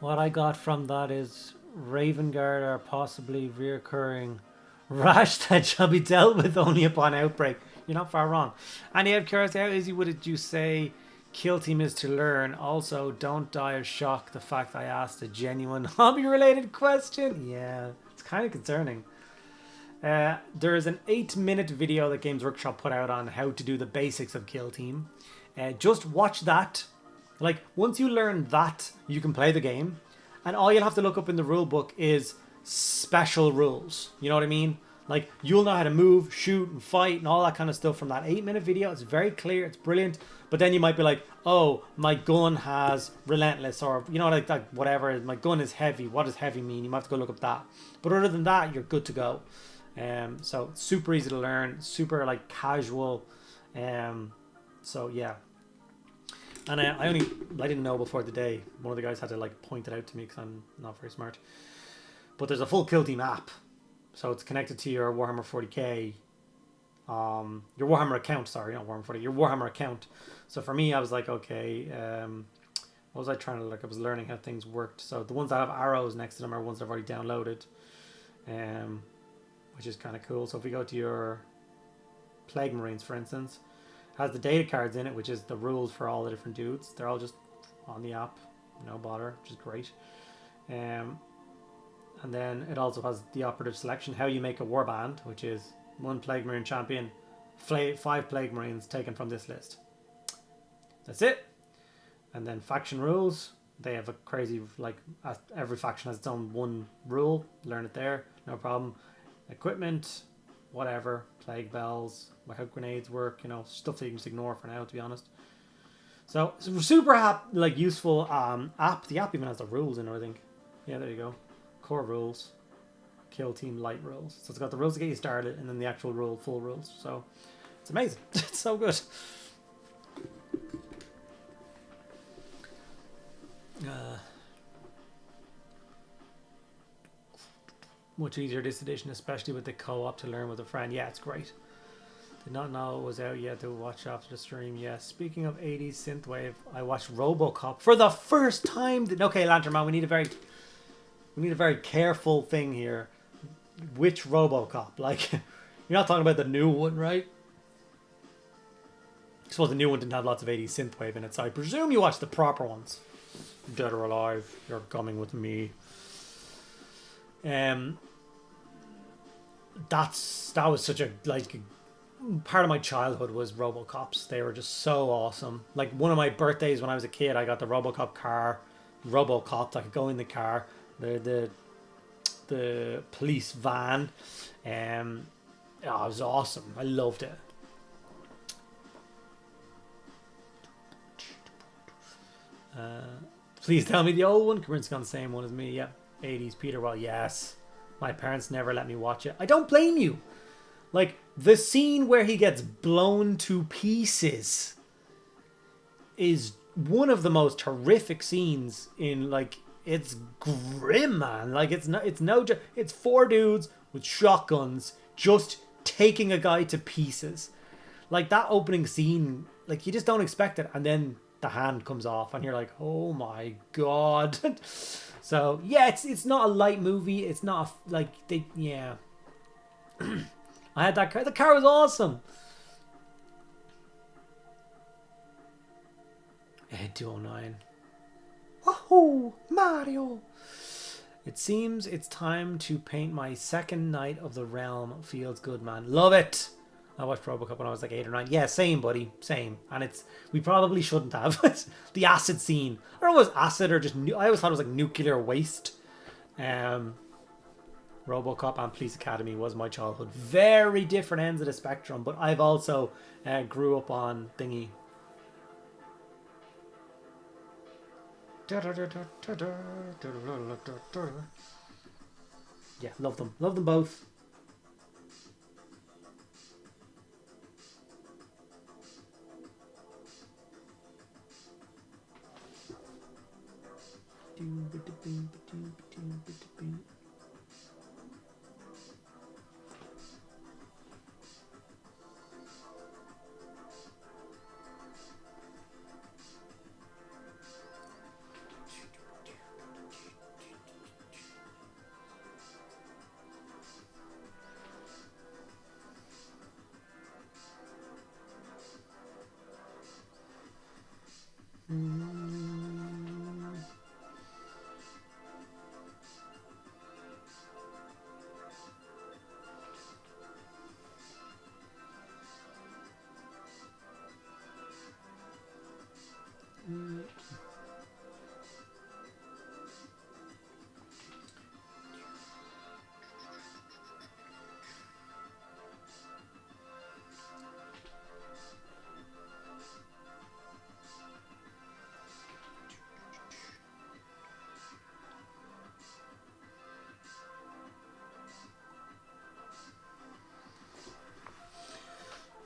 What I got from that is Ravengard are possibly reoccurring rash that shall be dealt with only upon outbreak. You're not far wrong. And out of curiosity, how easy would it you say kill team is to learn? Also, don't die of shock the fact I asked a genuine hobby related question. Yeah, it's kind of concerning. There is an 8-minute video that Games Workshop put out on how to do the basics of kill team. Just watch that. Like, once you learn that, you can play the game. And all you'll have to look up in the rule book is special rules. You know what I mean? Like, you'll know how to move, shoot, and fight, and all that kind of stuff from that 8-minute video. It's very clear. It's brilliant. But then you might be like, oh, my gun has relentless, or, you know, like whatever. My gun is heavy. What does heavy mean? You might have to go look up that. But other than that, you're good to go. So, it's super easy to learn. Super, like, casual. So, yeah. And I didn't know before the day. One of the guys had to like point it out to me because I'm not very smart. But there's a full kill team app, so it's connected to your Warhammer 40k, your Warhammer account. Sorry, not Warhammer 40. Your Warhammer account. So for me, I was like, okay, what was I trying to look? I was learning how things worked. So the ones that have arrows next to them are ones that I've already downloaded, which is kind of cool. So if we go to your Plague Marines, for instance. Has the data cards in it, which is the rules for all the different dudes. They're all just on the app, no bother, which is great. And then it also has the operative selection, how you make a warband, which is 1 Plague Marine champion, 5 Plague Marines taken from this list. That's it. And then faction rules, they have a crazy, like, every faction has its own one rule. Learn it there, no problem. Equipment, whatever, plague bells, how grenades work, you know, stuff that you can just ignore for now, to be honest. So it's a super like useful app. The app even has the rules in it, I think. Yeah, there you go. Core rules, kill team light rules. So it's got the rules to get you started, and then the actual full rules. So it's amazing. It's so good. Much easier this edition, especially with the co-op to learn with a friend. Yeah, it's great. Did not know it was out yet to watch after the stream. Yes. Speaking of 80s synthwave, I watched RoboCop for the first time. Okay, Lantern Man, we need a very careful thing here. Which RoboCop? Like, you're not talking about the new one, right? I suppose the new one didn't have lots of 80s synthwave in it, so I presume you watched the proper ones. Dead or Alive, You're Coming With Me. That was such a, like, part of my childhood was RoboCops. They were just so awesome. Like one of my birthdays when I was a kid, I got the RoboCop car, RoboCops. I could go in the car, the police van. Yeah, it was awesome. I loved it. Please tell me the old one. Corinne's got the same one as me. Yeah, 80s Peter. Well, yes. My parents never let me watch it. I don't blame you. Like, the scene where he gets blown to pieces is one of the most horrific scenes in, like, it's grim, man. Like, it's four dudes with shotguns just taking a guy to pieces. Like, that opening scene, like, you just don't expect it. And then the hand comes off and you're like, oh my God. So, yeah, it's not a light movie. It's not, yeah. I had that car. The car was awesome. Ed 209. Wahoo! Mario! It seems it's time to paint my second Knight of the Realm. Feels good, man. Love it! I watched RoboCop when I was like 8 or 9. Yeah, same, buddy. Same. And we probably shouldn't have. The acid scene. I don't know if it was acid or just... I always thought it was like nuclear waste. RoboCop and Police Academy was my childhood. Very different ends of the spectrum, but I've also grew up on thingy. Yeah, love them. Love them both.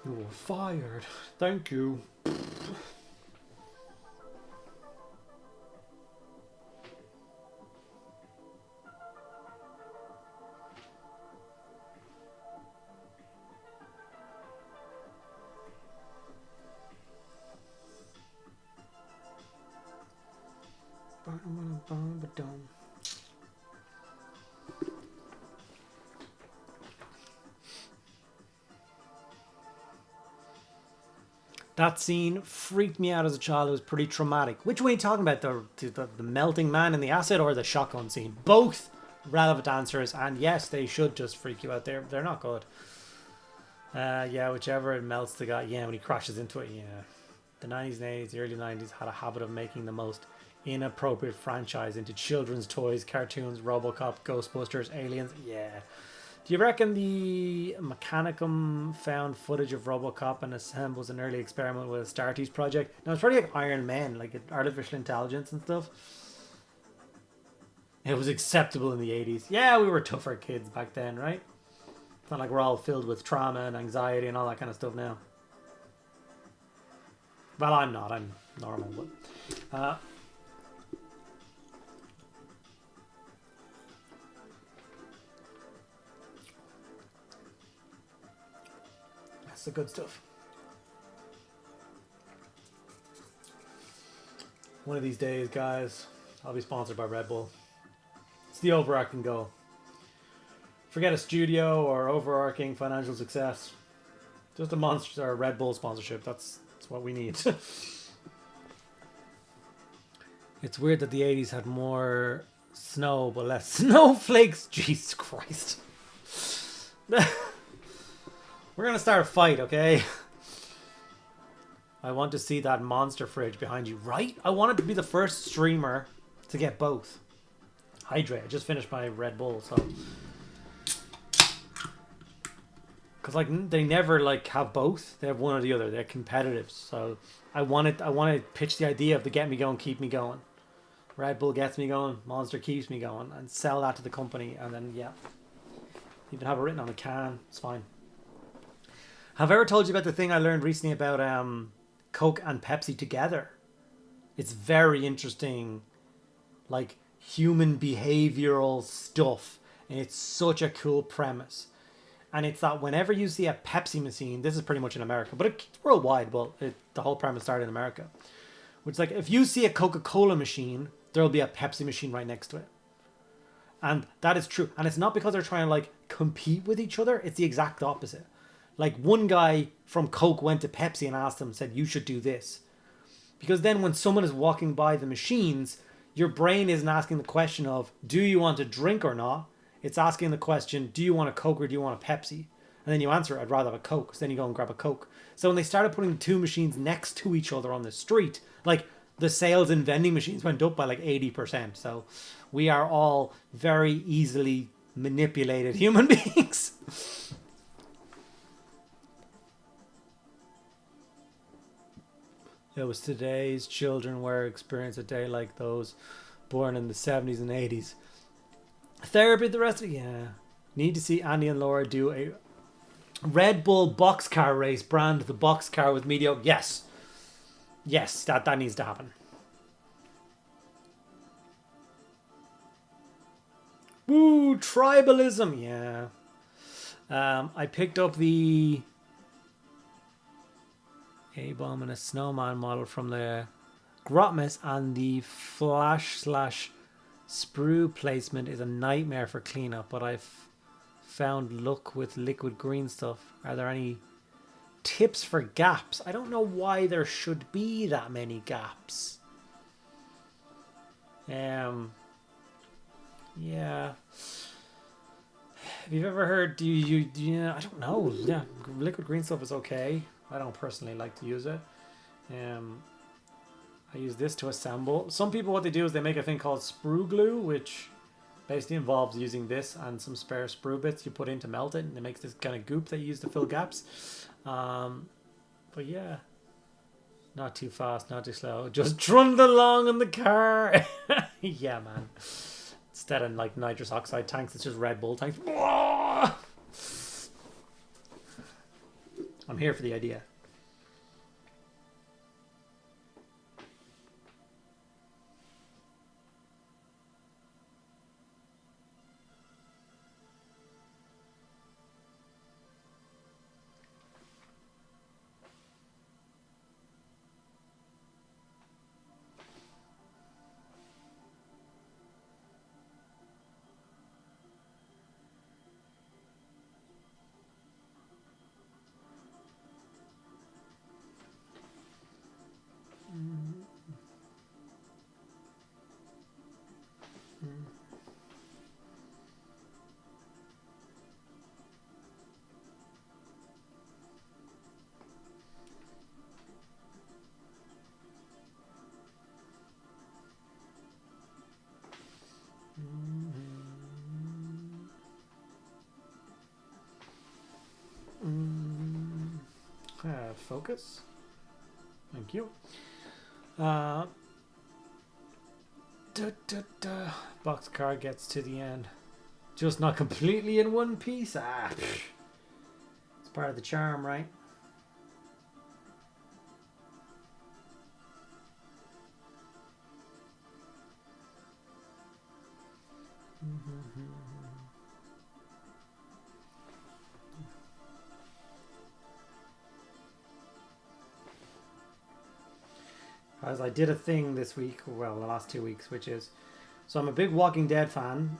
You're fired. Thank you. That scene freaked me out as a child. It was pretty traumatic. Which one are you talking about? The melting man in the acid or the shotgun scene? Both relevant answers, and yes, they should just freak you out. They're not good. Yeah, whichever it melts the guy. Yeah, when he crashes into it. Yeah, the 90s and 80s, the early 90s had a habit of making the most inappropriate franchise into children's toys, cartoons, RoboCop, Ghostbusters, Aliens. Yeah. Do you reckon the Mechanicum found footage of RoboCop and assembles an early experiment with a Starties project? No, it's probably like Iron Man, like artificial intelligence and stuff. It was acceptable in the 80s. Yeah, we were tougher kids back then, right? It's not like we're all filled with trauma and anxiety and all that kind of stuff now. Well, I'm not. I'm normal, but... the good stuff. One of these days, guys, I'll be sponsored by Red Bull. It's the overarching goal. Forget a studio or overarching financial success. Just a monster or Red Bull sponsorship. That's what we need. It's weird that the 80s had more snow but less snowflakes. Jesus Christ. We're gonna start a fight, okay? I want to see that monster fridge behind you, right? I wanted to be the first streamer to get both. Hydrate. I just finished my Red Bull, so because like they never like have both. They have one or the other. They're competitive. So I want to pitch the idea of the get me going, keep me going. Red Bull gets me going, Monster keeps me going, and sell that to the company, and then yeah, even have it written on a can. It's fine. Have I ever told you about the thing I learned recently about Coke and Pepsi together? It's very interesting, like human behavioral stuff, and it's such a cool premise. And it's that whenever you see a Pepsi machine, this is pretty much in America, but it's worldwide. But the whole premise started in America. Which, like, if you see a Coca-Cola machine, there'll be a Pepsi machine right next to it. And that is true. And it's not because they're trying to, like, compete with each other. It's the exact opposite. Like, one guy from Coke went to Pepsi and asked them, said, you should do this. Because then when someone is walking by the machines, your brain isn't asking the question of, do you want a drink or not? It's asking the question, do you want a Coke or do you want a Pepsi? And then you answer, I'd rather have a Coke. So then you go and grab a Coke. So when they started putting the two machines next to each other on the street, like the sales in vending machines went up by like 80%. So we are all very easily manipulated human beings. It was today's children were experience a day like those born in the 70s and 80s. Therapy the rest of it, yeah. Need to see Andy and Laura do a Red Bull boxcar race, brand the boxcar with Mediocre. Yes. Yes, that needs to happen. Woo, tribalism, yeah. I picked up the A-bomb and a snowman model from the Grotmas, and the flash / sprue placement is a nightmare for cleanup, but I've found luck with liquid green stuff. Are there any tips for gaps? I don't know why there should be that many gaps. Yeah. Have you ever heard, I don't know. Yeah, liquid green stuff is okay. I don't personally like to use it. I use this to assemble. Some people, what they do is they make a thing called sprue glue, which basically involves using this and some spare sprue bits you put in to melt it, and it makes this kind of goop that you use to fill gaps. But yeah, not too fast, not too slow. Just trundle along in the car. Yeah, man. Instead of like nitrous oxide tanks, it's just Red Bull tanks. I'm here for the idea. Focus. Thank you. Boxcar gets to the end. Just not completely in one piece. It's part of the charm, right? As I did a thing this week, well, the last 2 weeks, which is, so I'm a big Walking Dead fan,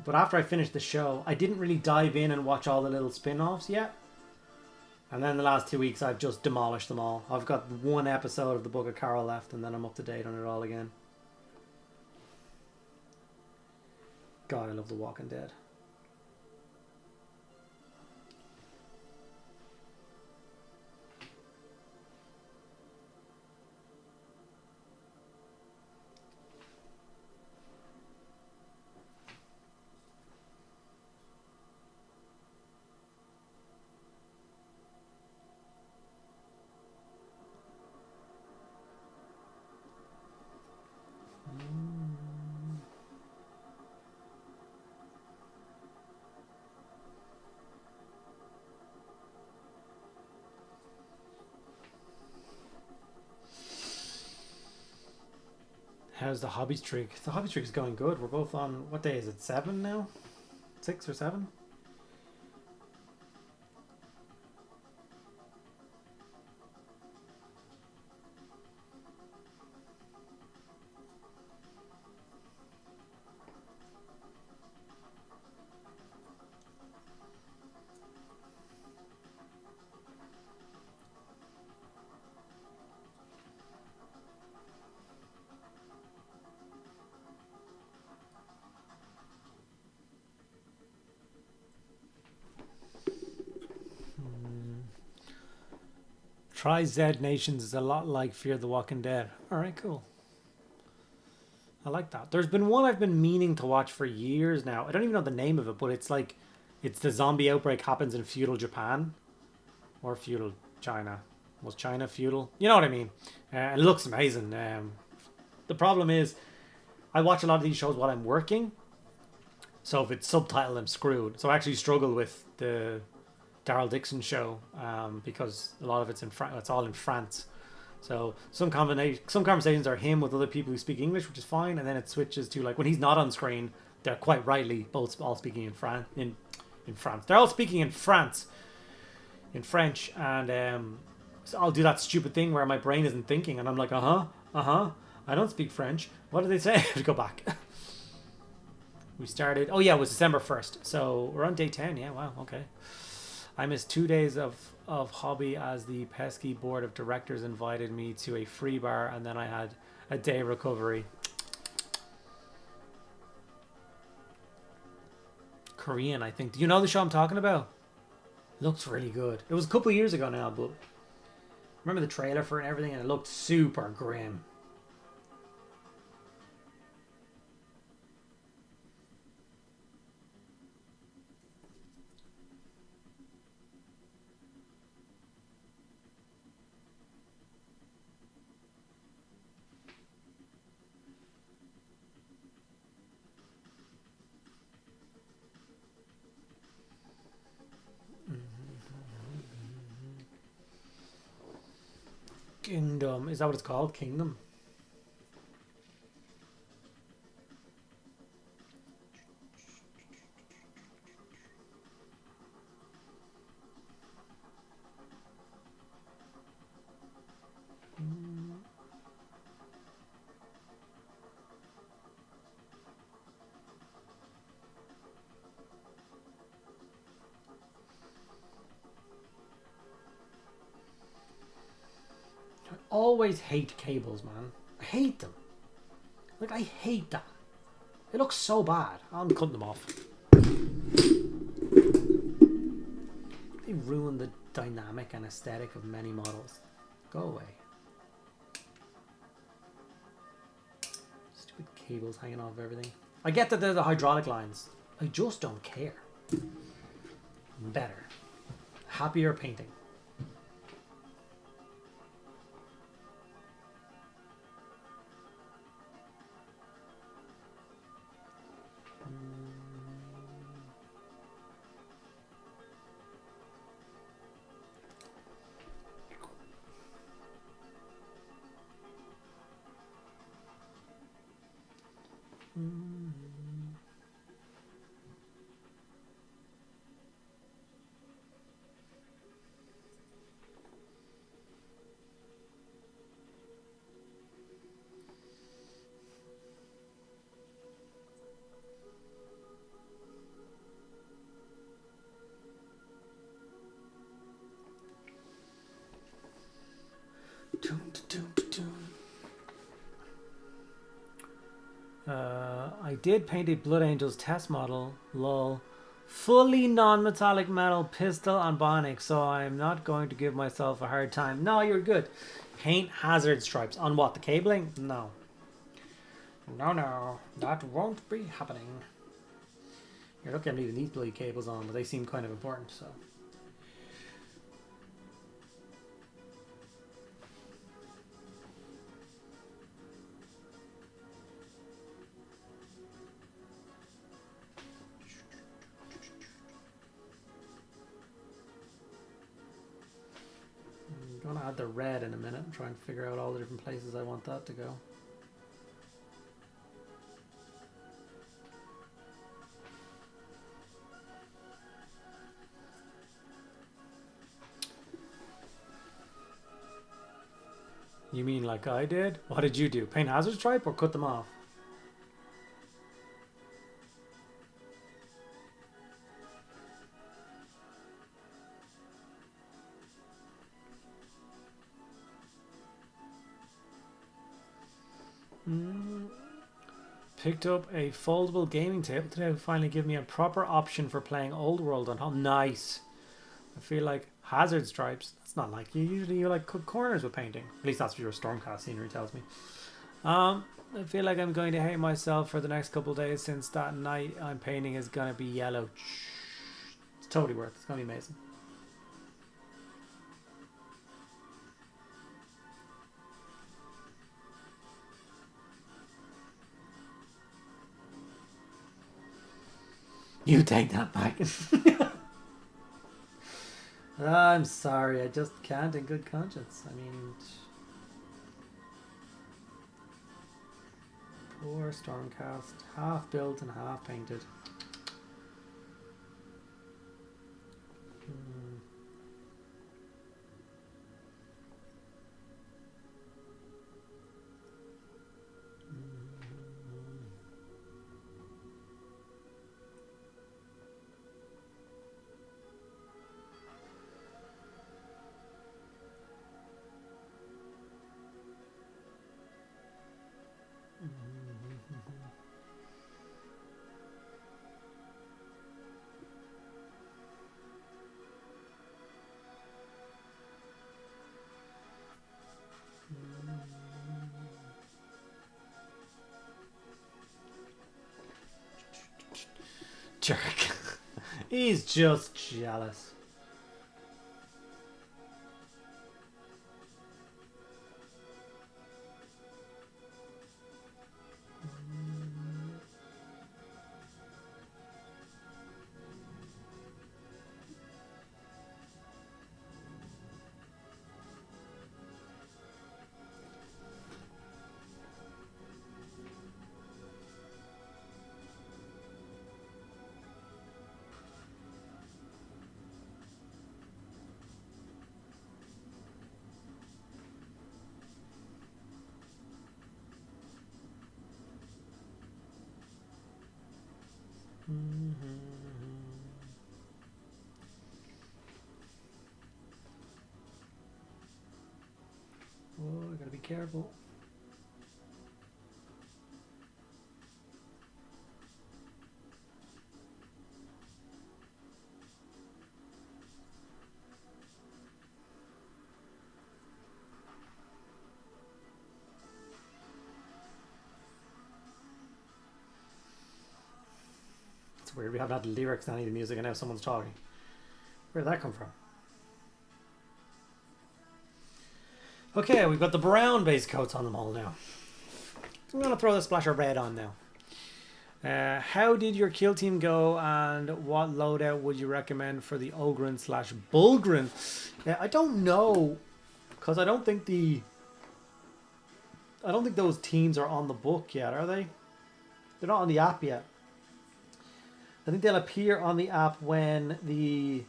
but after I finished the show, I didn't really dive in and watch all the little spin-offs yet. And then the last 2 weeks, I've just demolished them all. I've got one episode of the Book of Carol left, and then I'm up to date on it all again. God, I love The Walking Dead. How's the hobby streak? The hobby streak is going good. We're both on, what day is it? 7 now? 6 or 7? Try Z Nations is a lot like Fear the Walking Dead. Alright, cool. I like that. There's been one I've been meaning to watch for years now. I don't even know the name of it, but it's like, it's the zombie outbreak happens in feudal Japan. Or feudal China. Was China feudal? You know what I mean. It looks amazing. The problem is, I watch a lot of these shows while I'm working. So if it's subtitled, I'm screwed. So I actually struggle with the Daryl Dixon show because a lot of it's in France. It's all in France. So some conversations are him with other people who speak English, which is fine, and then it switches to like when he's not on screen, they're quite rightly both all speaking in France. They're all speaking in French, and so I'll do that stupid thing where my brain isn't thinking, and I'm like, I don't speak French. What did they say? I have to go back. We started. Oh yeah, it was December 1st, so we're on day 10. Yeah, wow, okay. I missed 2 days of hobby as the pesky board of directors invited me to a free bar, and then I had a day recovery. Korean, I think. Do you know the show I'm talking about? Looks really good. It was a couple of years ago now, but remember the trailer for it and everything, and it looked super grim. Kingdom. Is that what it's called? Kingdom? Always hate cables, man. I hate them. Like, I hate that. It looks so bad. I'm cutting them off. They ruin the dynamic and aesthetic of many models. Go away. Stupid cables hanging off everything. I get that they're the hydraulic lines. I just don't care. Better. Happier painting. I did paint a Blood Angels test model, lol. Fully non-metallic metal pistol on Bionic, so I'm not going to give myself a hard time. No, you're good. Paint hazard stripes. On what, the cabling? No. No, that won't be happening. You're looking at leaving these bloody cables on, but they seem kind of important, so. I'm gonna add the red in a minute and try and figure out all the different places I want that to go. You mean like I did? What did you do? Paint hazard stripe or cut them off? Picked up a foldable gaming table today. Finally give me a proper option for playing Old World on home. Nice. I feel like hazard stripes. That's not like you. Usually you like cut corners with painting. At least that's what your Stormcast scenery tells me. I feel like I'm going to hate myself for the next couple of days since that night I'm painting is going to be yellow. It's totally worth it. It's going to be amazing. You take that back. I'm sorry. I just can't in good conscience. I mean... Poor Stormcast. Half built and half painted. Jerk. He's just jealous. Oh, I gotta be careful. It's weird, we haven't had the lyrics on any of the music and now someone's talking. Where'd that come from? Okay, we've got the brown base coats on them all now. So I'm going to throw the splash of red on now. How did your kill team go and what loadout would you recommend for the Ogren / Bulgren? I don't know, because I don't think those teams are on the book yet, are they? They're not on the app yet. I think they'll appear on the app when the...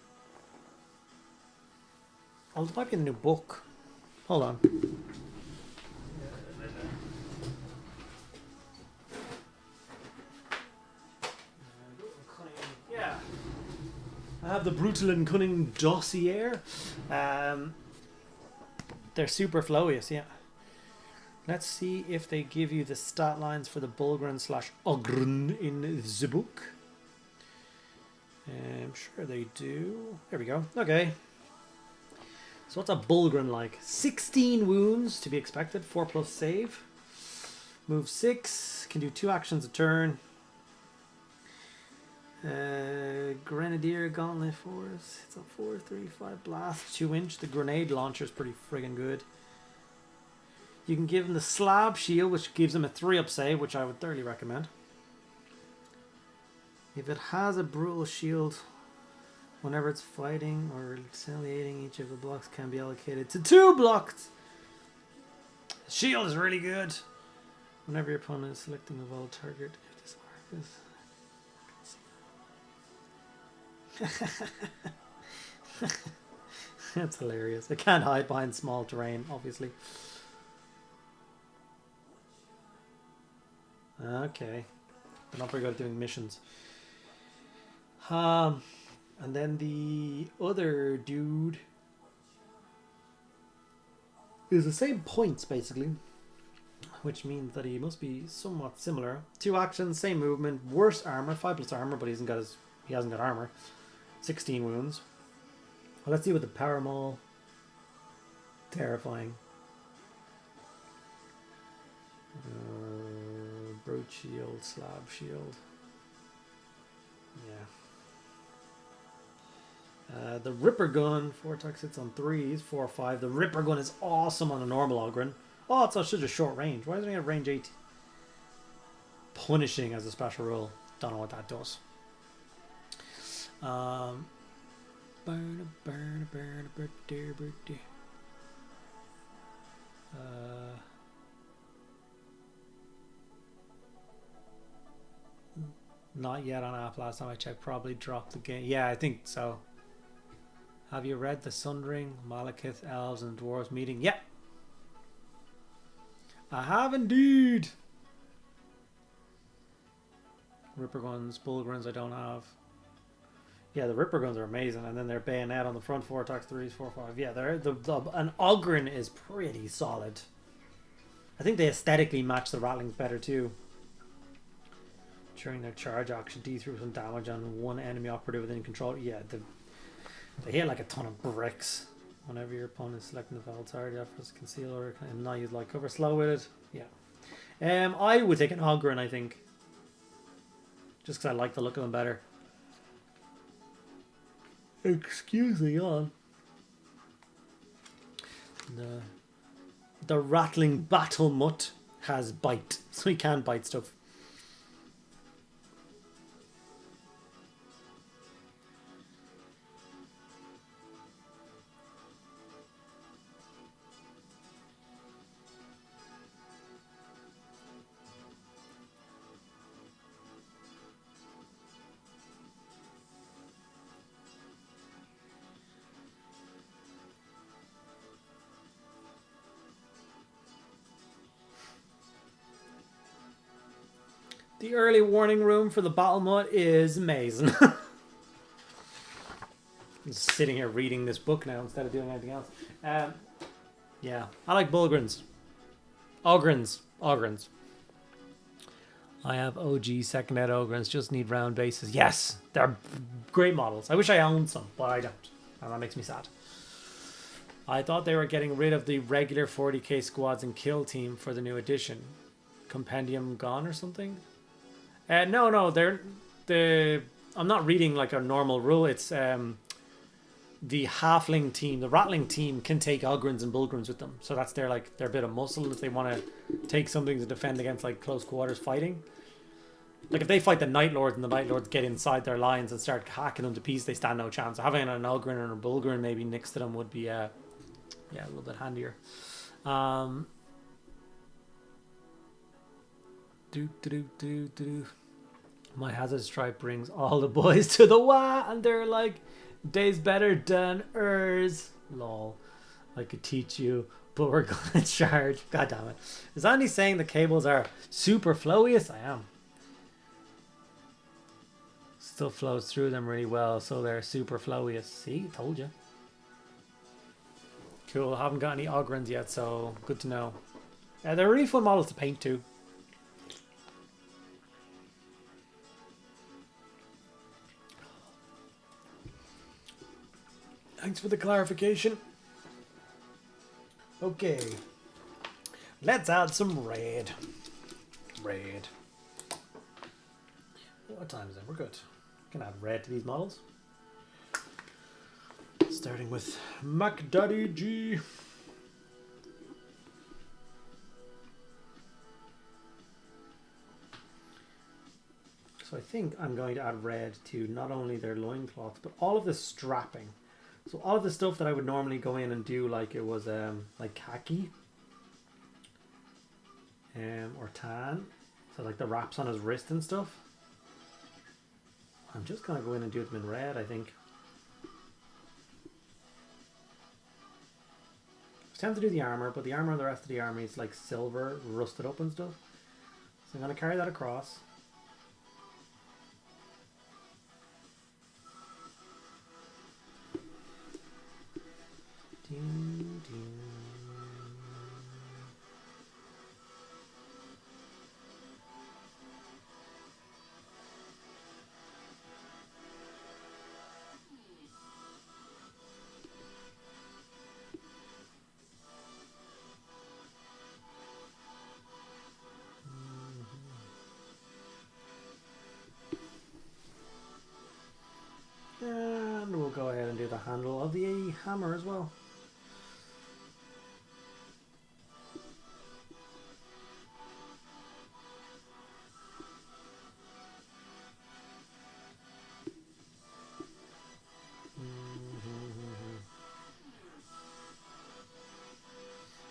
Oh, it might be in the new book. Hold on. Yeah. I have the Brutal and Cunning dossier. They're super flowiest, yeah. Let's see if they give you the stat lines for the Bulgren / Ogren in the book. I'm sure they do. There we go. Okay. So what's a Bulgren like? 16 wounds to be expected. 4+ save. Move 6. Can do 2 actions a turn. Grenadier Gauntlet Force. It's a 4, 3, 5 blast. 2-inch. The grenade launcher is pretty friggin' good. You can give him the Slab Shield, which gives him a 3-up save, which I would thoroughly recommend. If it has a Brutal Shield, whenever it's fighting or retaliating, each of the blocks can be allocated to 2 blocks. Shield is really good. Whenever your opponent is selecting a volatile target, if this arc is... That's hilarious. It can't hide behind small terrain, obviously. Okay. They're not very good at doing missions. And then the other dude is the same points basically, which means that he must be somewhat similar. 2 actions, same movement, worse armor, 5+ armor, but he hasn't got armor. 16 wounds. Well, let's see what the power maul. Terrifying. Brute shield, slab shield. Yeah. The Ripper gun, 4 attacks hits on 3s, 4 or 5. The Ripper gun is awesome on a normal Ogren. Oh, it's such a short range. Why doesn't it have range 8? Punishing as a special rule. Don't know what that does. Not yet on app. Last time I checked, probably dropped the game. Yeah, I think so. Have you read The Sundering, Malekith, Elves and Dwarves Meeting? Yep. I have indeed. Ripper guns, bull guns I don't have. Yeah, the Ripper guns are amazing, and then their bayonet on the front, 4 attacks, 3s, 4, 5. Yeah, an Ogren is pretty solid. I think they aesthetically match the Ratlings better too. During their charge action, D through some damage on one enemy operative within control. Yeah, they hit like a ton of bricks. Whenever your opponent is selecting the battle target, efforts conceal or not use light cover. Slow with it. Yeah. I would take an Ogren, I think. Just because I like the look of them better. Excuse me, on. The Ratling Battle Mutt has bite, so he can bite stuff. The early warning room for the Battle Mutt is amazing. I'm just sitting here reading this book now instead of doing anything else. Yeah, I like Bulgrins. Ogrins. I have OG second ed Ogrins, just need round bases. Yes, they're great models. I wish I owned some, but I don't. And that makes me sad. I thought they were getting rid of the regular 40k squads and kill team for the new edition. Compendium gone or something? No, I'm not reading like a normal rule. It's the halfling team, the Ratling team can take Ogrins and Bulgrins with them. So that's their bit of muscle if they want to take something to defend against like close quarters fighting. Like if they fight the Night Lords and the Night Lords get inside their lines and start hacking them to pieces, they stand no chance. So having an Ogrin or a Bulgrin maybe next to them would be a little bit handier. My Hazard Stripe brings all the boys to the Wa, and they're like, days better than hers. Lol. I could teach you, but we're gonna charge. God damn it. Is Andy saying the cables are superfluous? I am. Still flows through them really well, so they're superfluous. See, told you. Cool. Haven't got any Ogrins yet, so good to know. They're really fun models to paint too. Thanks for the clarification. Okay. Let's add some red. Red. What time is it? We're good. Can add red to these models. Starting with MacDaddy G. So I think I'm going to add red to not only their loincloths, but all of the strapping. So all of the stuff that I would normally go in and do, like it was like khaki or tan, so like the wraps on his wrist and stuff, I'm just gonna go in and do them in red. I think it's time to do the armor, but the armor on the rest of the army is like silver, rusted up and stuff. I'm going to carry that across. And we'll go ahead and do the handle of the hammer as well.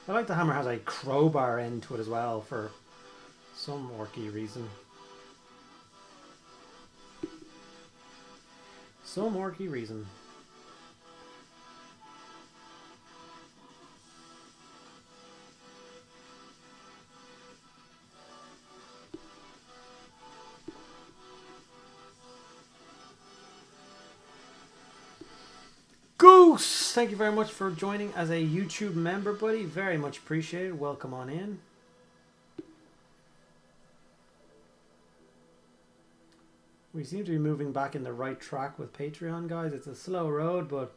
I like the hammer has a crowbar end to it as well for some orky reason. Some orky reason. Goose! Thank you very much for joining as a YouTube member, buddy. Very much appreciated. Welcome on in. We seem to be moving back in the right track with Patreon, guys. It's a slow road, but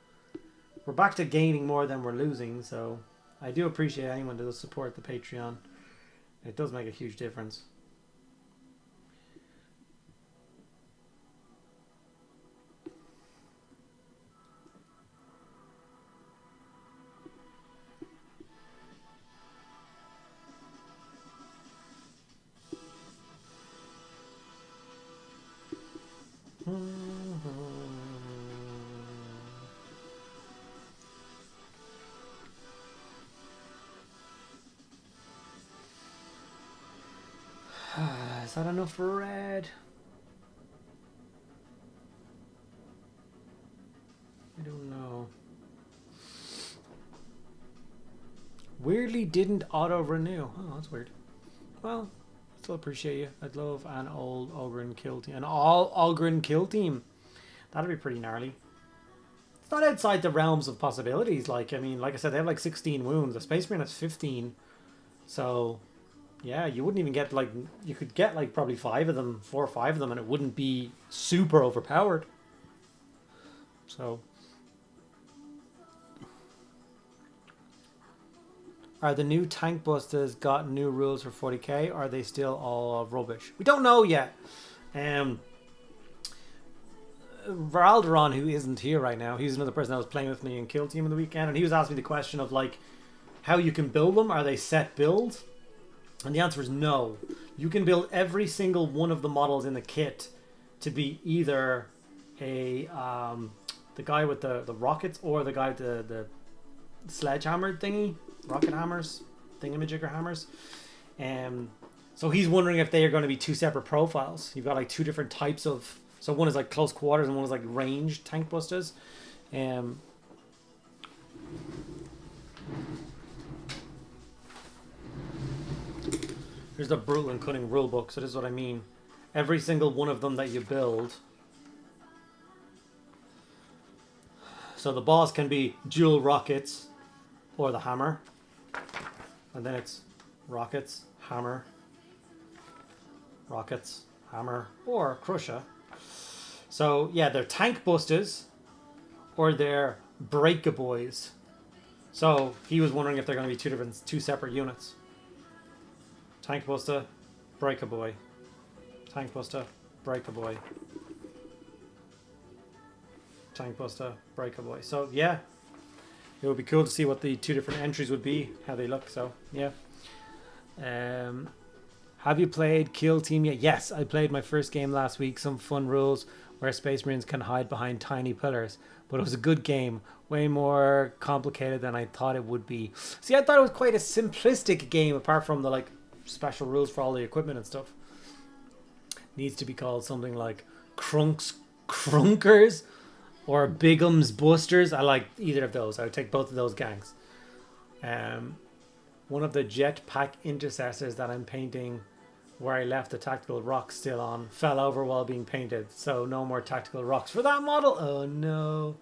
we're back to gaining more than we're losing. So I do appreciate anyone that does support the Patreon. It does make a huge difference. Is that enough for red? I don't know. Weirdly didn't auto renew. Oh, that's weird. Well, still appreciate you. I'd love an old Ogren kill team. An all Ogren kill team. That'd be pretty gnarly. It's not outside the realms of possibilities. Like, I mean, like I said, they have like 16 wounds. The Space Marine has 15. So, yeah, you wouldn't even get like, you could get like probably 5 of them, 4 or 5 of them, and it wouldn't be super overpowered. So, are the new Tank Bustas got new rules for 40k? Or are they still all rubbish? We don't know yet. Varalderon, who isn't here right now, he's another person that was playing with me in Kill Team on the weekend, and he was asking me the question of like how you can build them. Are they set builds? And the answer is no. You can build every single one of the models in the kit to be either a the guy with the rockets or the guy with the sledgehammer thingy, rocket hammers, thingamajigger hammers. So he's wondering if they are going to be 2 separate profiles. You've got like 2 different types of. So one is like close quarters and one is like ranged tank busters. Here's the brutal and cunning rulebook. So this is what I mean. Every single one of them that you build. So the boss can be dual rockets or the hammer. And then it's rockets, hammer, rockets, hammer, or crusher. So yeah, they're tank busters or they're breakaboys. So he was wondering if they're going to be 2 separate units. Tank buster, breakaboy. Tank buster, breakaboy. Tank buster, breakaboy. So yeah, it would be cool to see what the 2 different entries would be, how they look. So yeah. Have you played Kill Team yet? Yes, I played my first game last week. Some fun rules where Space Marines can hide behind tiny pillars. But it was a good game. Way more complicated than I thought it would be. See, I thought it was quite a simplistic game apart from the like special rules for all the equipment and stuff. Needs to be called something like Crunkers or Bigum's Busters. I like either of those. I would take both of those gangs. One of the jetpack intercessors that I'm painting where I left the tactical rocks still on fell over while being painted. So no more tactical rocks for that model. Oh no.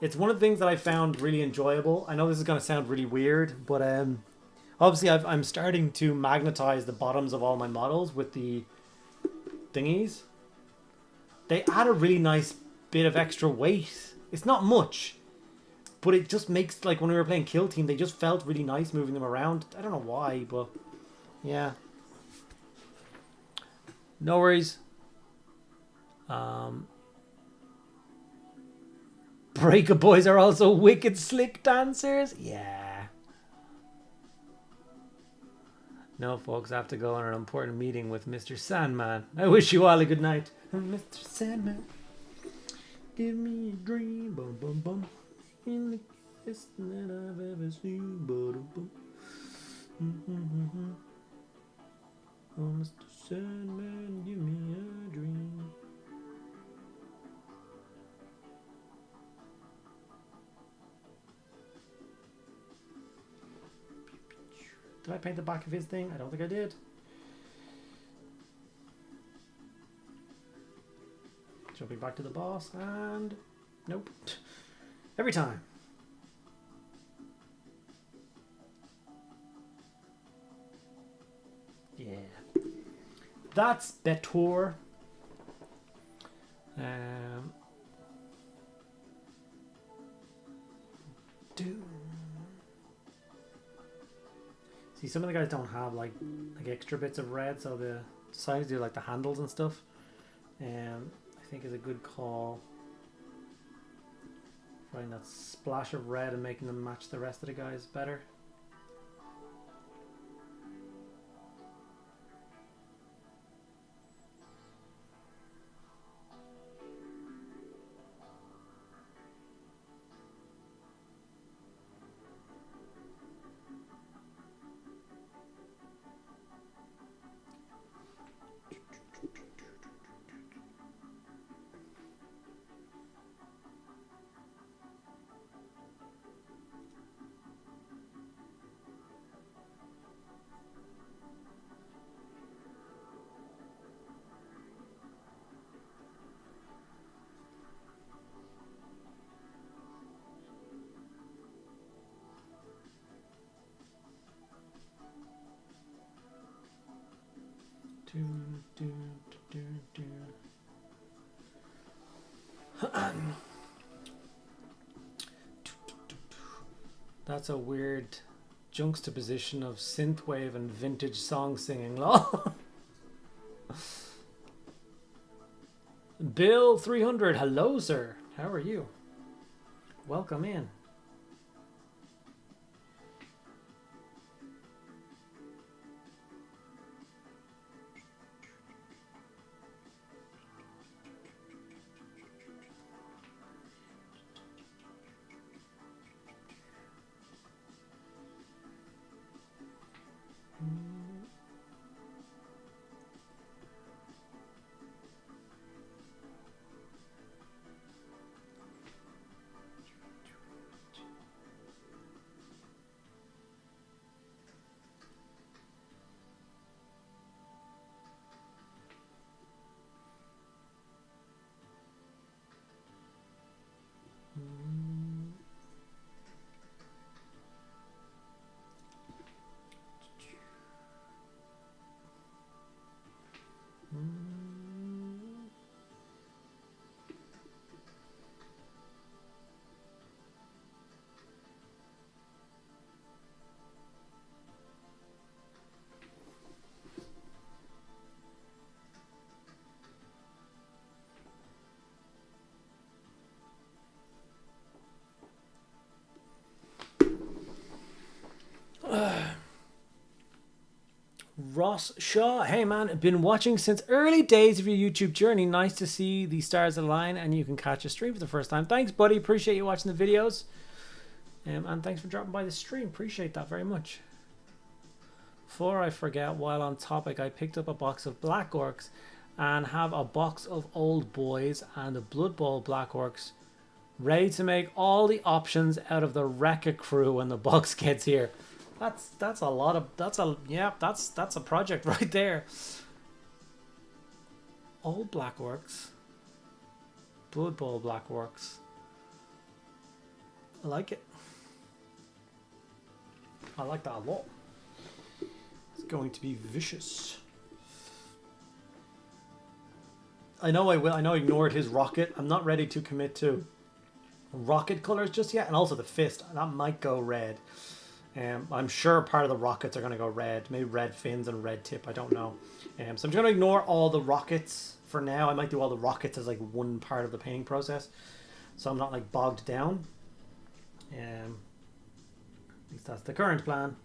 It's one of the things that I found really enjoyable. I know this is going to sound really weird, but obviously I'm starting to magnetize the bottoms of all my models with the thingies. They add a really nice bit of extra weight. It's not much, but it just makes, like, when we were playing Kill Team, they just felt really nice moving them around. I don't know why, but yeah. No worries. Breaker boys are also wicked slick dancers. Yeah. No, folks, I have to go on an important meeting with Mr. Sandman. I wish you all a good night. Mr. Sandman, give me a dream. Bum, bum, bum. In the best that I've ever seen. Bum, bum. Oh, Mr. Sandman, give me a dream. Did I paint the back of his thing? I don't think I did. Jumping back to the boss, and nope. Every time. Yeah. That's better. See, some of the guys don't have like extra bits of red, so the decided to do like the handles and stuff. I think is a good call. Finding that splash of red and making them match the rest of the guys better. That's a weird juxtaposition of synthwave and vintage song singing. Lol. Bill 300, hello sir. How are you? Welcome in. Ross Shaw, hey man, been watching since early days of your YouTube journey. Nice to see the stars align and you can catch a stream for the first time. Thanks, buddy. Appreciate you watching the videos. And thanks for dropping by the stream. Appreciate that very much. Before I forget, while on topic, I picked up a box of black orcs and have a box of old boys and a Blood Bowl black orcs ready to make all the options out of the Wrecka Krew when the box gets here. That's a lot of that's a project right there. Old black orcs. Blood Bowl black orcs. I like it. I like that a lot. It's going to be vicious. I know I will. I know I ignored his rocket. I'm not ready to commit to rocket colors just yet, and also the fist. That might go red. I'm sure part of the rockets are going to go red. Maybe red fins and red tip. I don't know. So I'm just going to ignore all the rockets for now. I might do all the rockets as like one part of the painting process, so I'm not like bogged down. At least that's the current plan.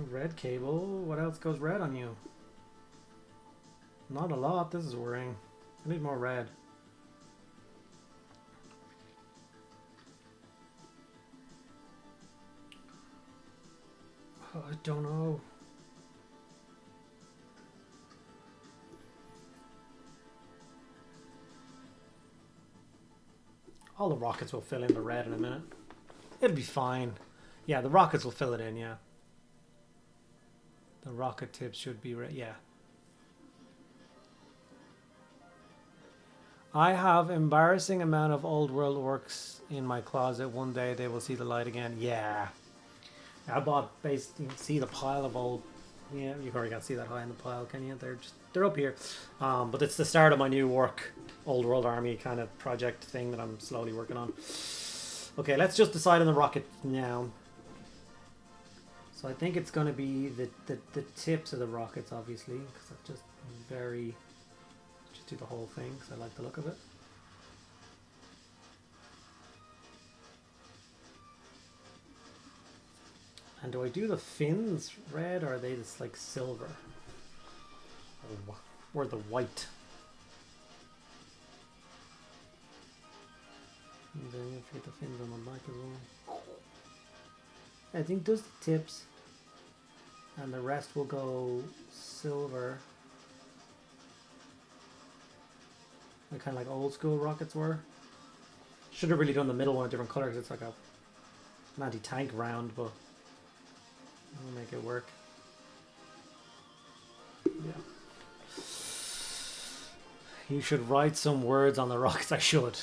Red cable. What else goes red on you? Not a lot. This is worrying. I need more red. Oh, I don't know. All the rockets will fill in the red in a minute. It'll be fine. Yeah, the rockets will fill it in, yeah. The rocket tips should be red, yeah. I have embarrassing amount of old world orcs in my closet. One day they will see the light again. Yeah. I bought basically, you can see the pile of old, yeah, you already got to see that high in the pile, can you? They're up here. But it's the start of my new work, old world army kind of project thing that I'm slowly working on. Okay, let's just decide on the rocket now. So I think it's going to be the tips of the rockets, obviously, because that's just very... Just do the whole thing, because I like the look of it. And do I do the fins red, or are they just like silver? Or the white? And then you forget the fins on the back as well. I think those the tips. And the rest will go silver. Like kind of like old school rockets were. Should have really done the middle one a different color because it's like an anti-tank round, but I'll make it work. Yeah. You should write some words on the rockets. I should.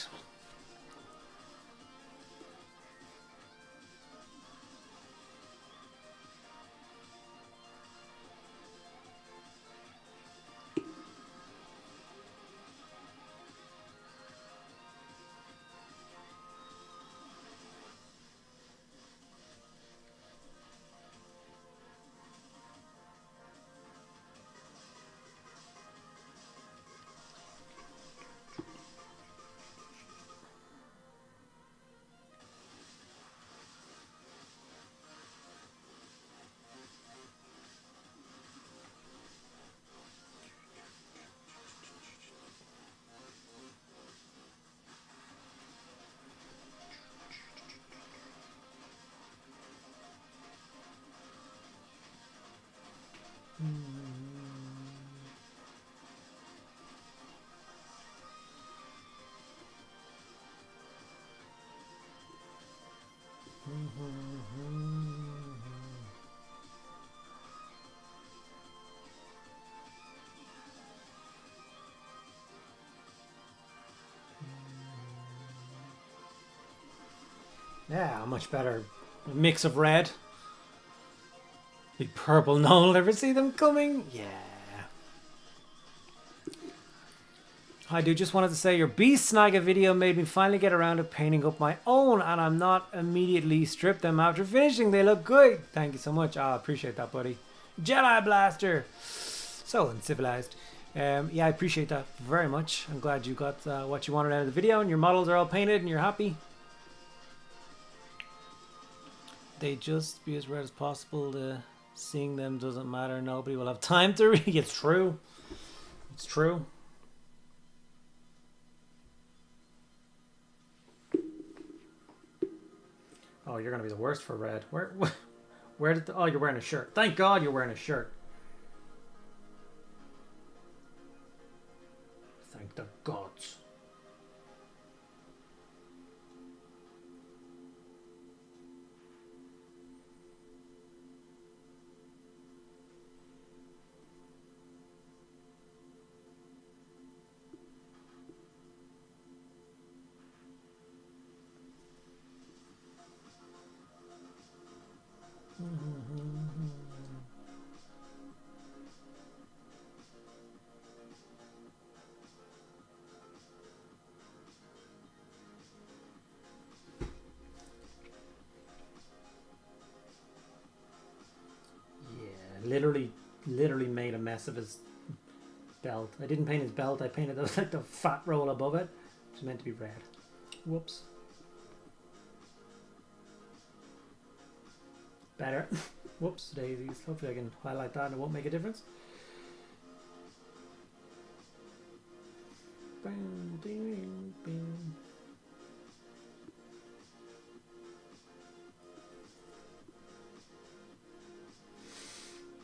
Yeah, much better. A mix of red. Big purple knoll, ever see them coming? Yeah. Hi dude, just wanted to say your Beast Snagga video made me finally get around to painting up my own, and I'm not immediately stripped them after finishing. They look good. Thank you so much. I appreciate that, buddy. Jedi Blaster. So uncivilized. Yeah, I appreciate that very much. I'm glad you got what you wanted out of the video and your models are all painted and you're happy. They just be as red as possible. Seeing them doesn't matter. Nobody will have time to read. It's true. It's true. Oh, you're gonna be the worst for red. Where did oh, you're wearing a shirt. Thank God you're wearing a shirt. Thank the gods. Literally made a mess of his belt. I didn't paint his belt. I painted like the fat roll above it, which is meant to be red. Whoops. Better. Whoops, daisies. Hopefully I can highlight that and it won't make a difference. Bing, bing, bing.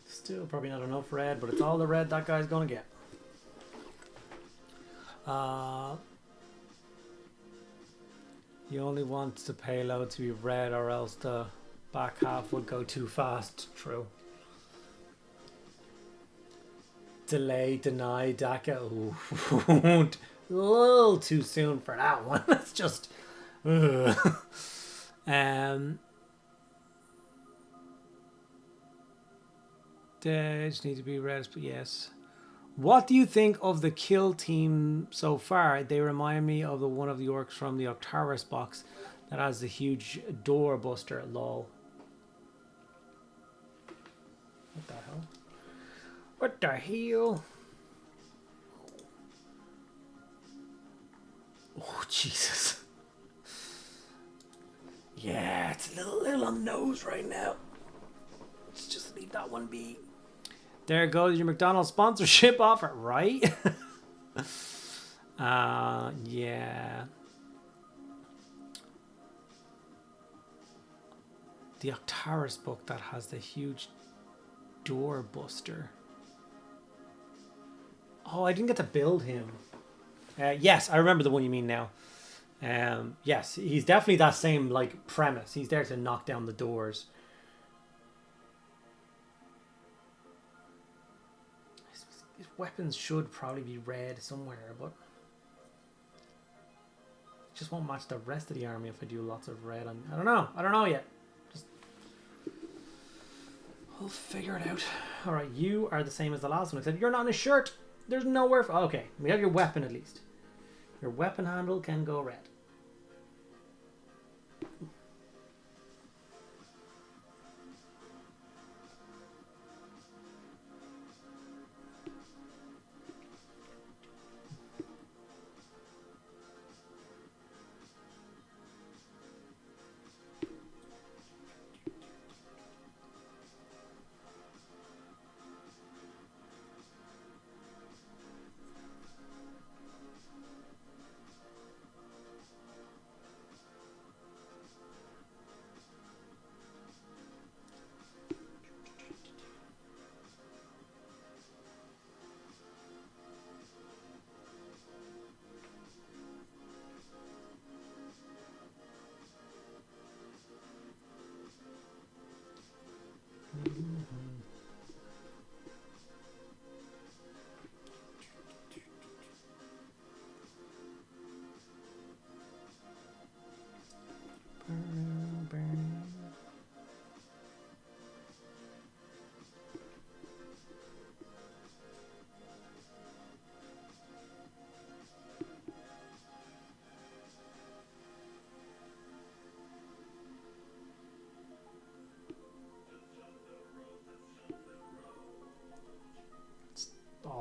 Still probably not enough red, but it's all the red that guy's gonna get. You only want the payload to be red or else the back half would go too fast. True. Delay, deny, DACA. Ooh. A little too soon for that one. That's just... They just need to be red, but yes. What do you think of the kill team so far? They remind me of the one of the orcs from the Octaris box that has the huge door buster. Lol. What the hell? What the hell? Oh, Jesus. Yeah, it's a little on the nose right now. Let's just leave that one be. There goes your McDonald's sponsorship offer, right? Yeah. The Octaris book that has the huge door buster. Oh, I didn't get to build him. Yes, I remember the one you mean now. Yes, he's definitely that same like premise. He's there to knock down the doors. His weapons should probably be red somewhere, but it just won't match the rest of the army if I do lots of red. I don't know. I don't know yet. Just we'll figure it out. All right, you are the same as the last one. Except you're not in a shirt. There's nowhere for... Okay, we have your weapon at least. Your weapon handle can go red.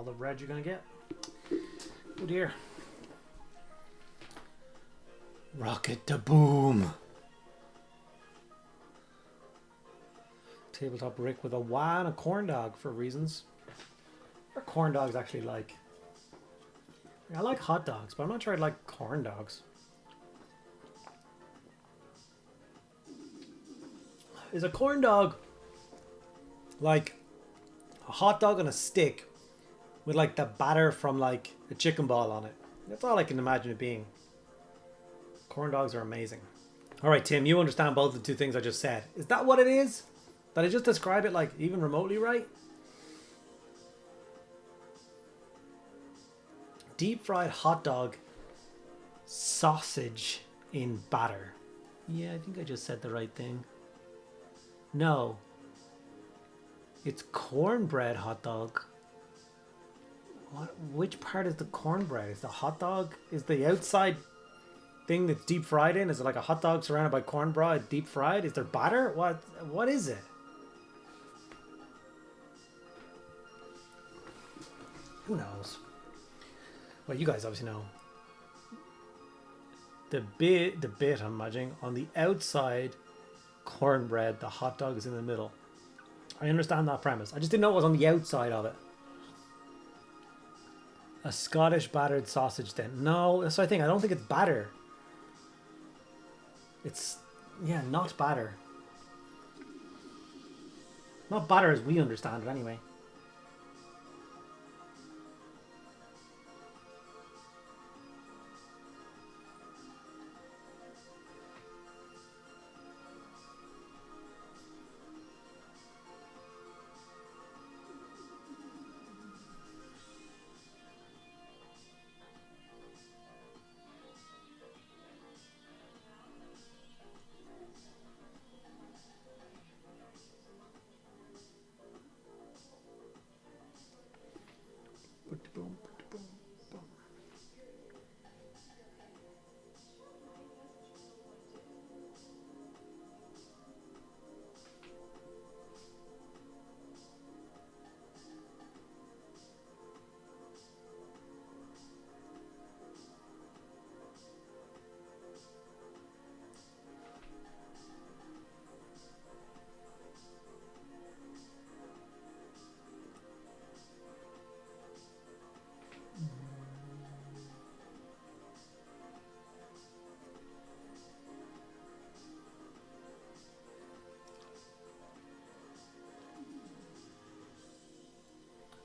all the bread you're gonna get. Oh dear. Rocket to boom. Tabletop Rick with a wah and a corn dog for reasons. What are corn dogs actually like? I like hot dogs, but I'm not sure I'd like corn dogs. Is a corn dog like a hot dog on a stick with like the batter from like a chicken ball on it? That's all I can imagine it being. Corn dogs are amazing. All right, Tim, you understand both the two things I just said. Is that what it is? Did I just describe it like even remotely right? Deep fried hot dog sausage in batter. Yeah, I think I just said the right thing. No. It's cornbread hot dog. What? Which part is the cornbread? Is the hot dog? Is the outside thing that's deep fried in? Is it like a hot dog surrounded by cornbread deep fried? Is there batter? What is it? Who knows? Well, you guys obviously know. The bit I'm imagining on the outside cornbread, the hot dog is in the middle. I understand that premise. I just didn't know it was on the outside of it. A Scottish battered sausage then. No, that's what I think. I don't think it's batter. It's, yeah, not batter. Not batter as we understand it anyway.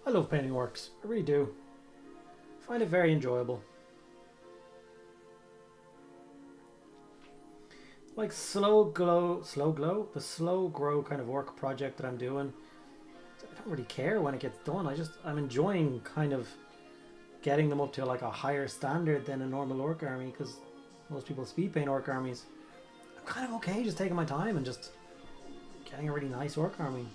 I love painting orcs. I really do. I find it very enjoyable. Like the slow grow kind of orc project that I'm doing. I don't really care when it gets done. I'm enjoying kind of getting them up to like a higher standard than a normal orc army, because most people speed paint orc armies. I'm kind of okay just taking my time and just getting a really nice orc army.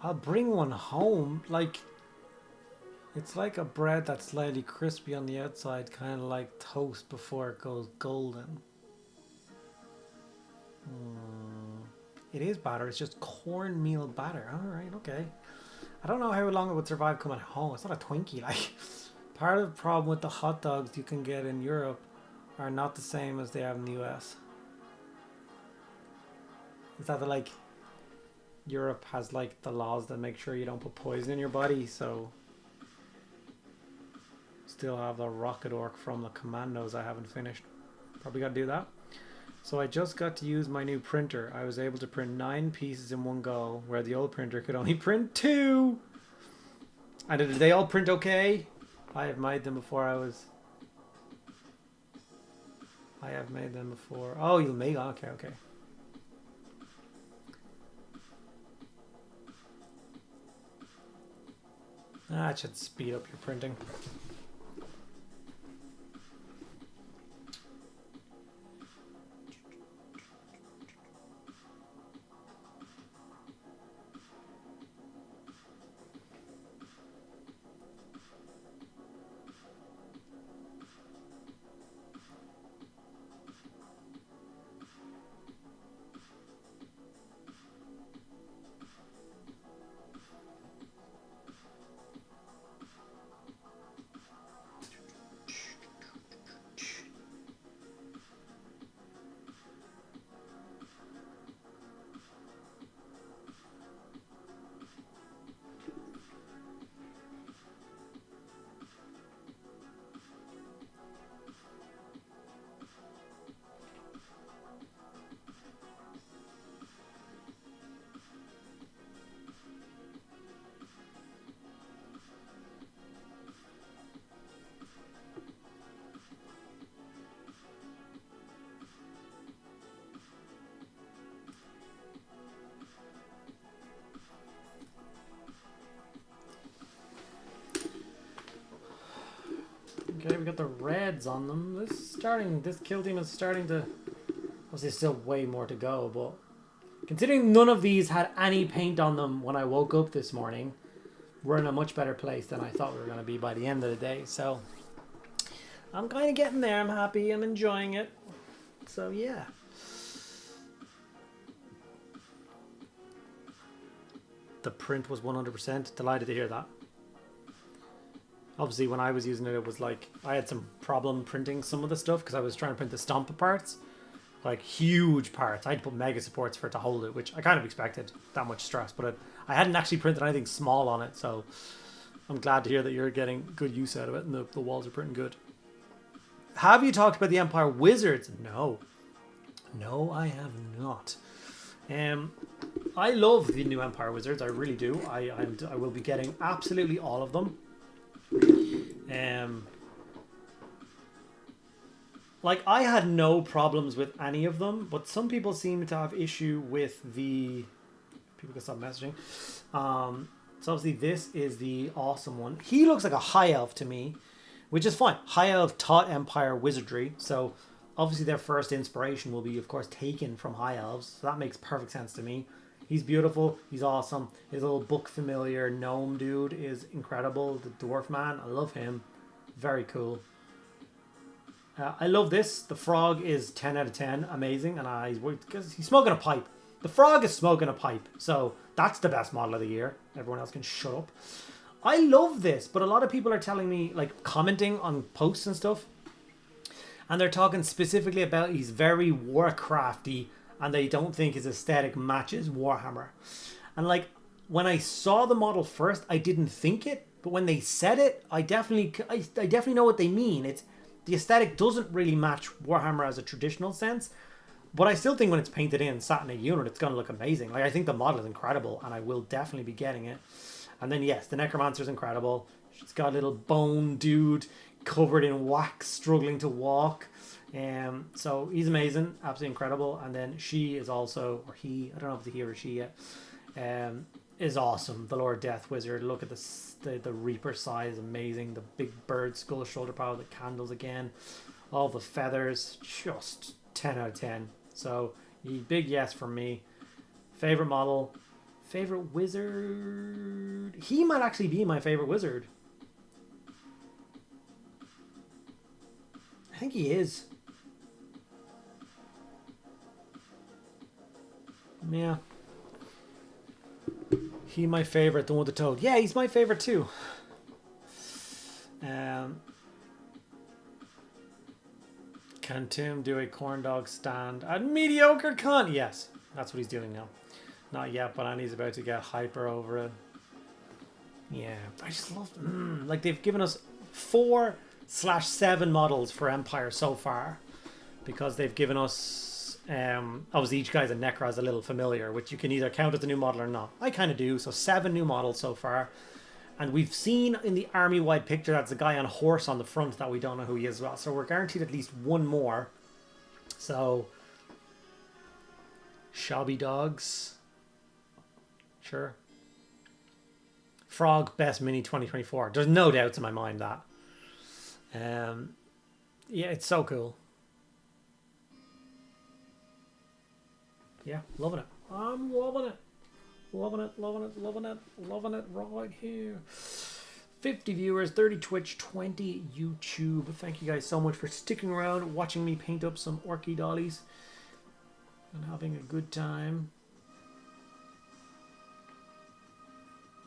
I'll bring one home. Like, it's like a bread that's slightly crispy on the outside, kind of like toast before it goes golden. It is batter. It's just cornmeal batter. All right, okay. I don't know how long it would survive coming home. It's not a Twinkie. Like, part of the problem with the hot dogs you can get in Europe are not the same as they have in the US. Is that like Europe has like the laws that make sure you don't put poison in your body, so still have the rocket orc from the commandos I haven't finished. Probably got to do that. So I just got to use my new printer. I was able to print 9 pieces in one go, where the old printer could only print 2. And did they all print okay? I have made them before I was... I have made them before. Oh, you'll make... Okay, okay. That should speed up your printing. Okay, we got the reds on them. This kill team is starting to... Obviously, there's still way more to go, but considering none of these had any paint on them when I woke up this morning, we're in a much better place than I thought we were going to be by the end of the day. So I'm kind of getting there. I'm happy. I'm enjoying it. So yeah. The print was 100%. Delighted to hear that. Obviously, when I was using it, it was like I had some problem printing some of the stuff because I was trying to print the stomp parts, like huge parts. I had to put mega supports for it to hold it, which I kind of expected, that much stress, but I hadn't actually printed anything small on it, so I'm glad to hear that you're getting good use out of it and the walls are printing good. Have you talked about the Empire Wizards? No. No, I have not. I love the new Empire Wizards, I really do. I will be getting absolutely all of them. Like, I had no problems with any of them, but some people seem to have issue with the... People can stop messaging. So obviously this is the awesome one. He looks like a high elf to me, which is fine. High elf taught Empire wizardry, so obviously their first inspiration will be, of course, taken from high elves. So that makes perfect sense to me. He's beautiful. He's awesome. His little book familiar gnome dude is incredible. The dwarf man, I love him. Very cool. I love this. The frog is 10 out of 10. Amazing. And he's smoking a pipe. The frog is smoking a pipe. So that's the best model of the year. Everyone else can shut up. I love this, but a lot of people are telling me, like, commenting on posts and stuff, and they're talking specifically about he's very Warcrafty and they don't think his aesthetic matches Warhammer. And like, when I saw the model first, I didn't think it, but when they said it, I definitely know what they mean. It's the aesthetic doesn't really match Warhammer as a traditional sense, but I still think when it's painted in, sat in a unit, it's going to look amazing. Like, I think the model is incredible, and I will definitely be getting it. And then yes, the Necromancer is incredible. She's got a little bone dude covered in wax, struggling to walk. So he's amazing, absolutely incredible. And then she is also, or he, I don't know if it's a he or she yet, is awesome. The Lord Death Wizard. Look at the Reaper size, amazing. The big bird skull, shoulder power, the candles again, all the feathers, just 10 out of 10. So big yes from me. Favorite model, favorite wizard. He might actually be my favorite wizard. I think he is. Yeah. He my favorite, the one with the toad. Yeah, he's my favorite too. Can Tim do a corn dog stand at Mediocre Con? Yes, that's what he's doing now. Not yet, but Annie's about to get hyper over it. Yeah, I just love like they've given us 4 slash 7 models for Empire so far, because they've given us obviously each guy's a Necros a little familiar, which you can either count as a new model or not. I kind of do. So 7 new models so far, and we've seen in the army wide picture that's a guy on a horse on the front that we don't know who he is as well. So we're guaranteed at least one more. So Shabby Dogs, sure. Frog best mini 2024. There's no doubts in my mind that. Yeah, it's so cool. Yeah, loving it. I'm loving it. Loving it, loving it, loving it, loving it right here. 50 viewers, 30 Twitch, 20 YouTube. Thank you guys so much for sticking around, watching me paint up some orky dollies and having a good time.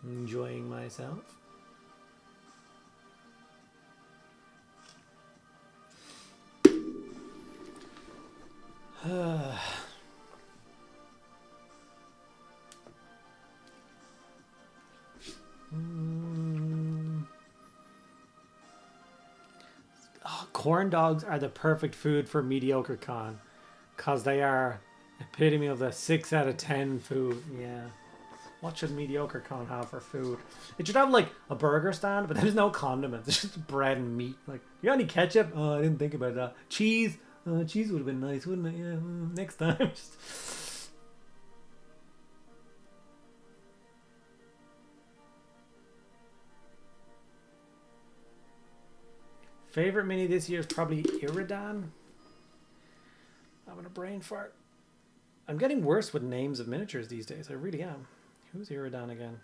Enjoying myself. Oh, corn dogs are the perfect food for Mediocre Con, because they are epitome of the 6 out of 10 food. Yeah. What should Mediocre Con have for food? It should have like a burger stand, but there's no condiments. It's just bread and meat. Like, you got any ketchup? Oh, I didn't think about that. Cheese? Cheese would have been nice, wouldn't it? Yeah, next time. Favorite mini this year is probably Iridan. Having a brain fart. I'm getting worse with names of miniatures these days. I really am. Who's Iridan again?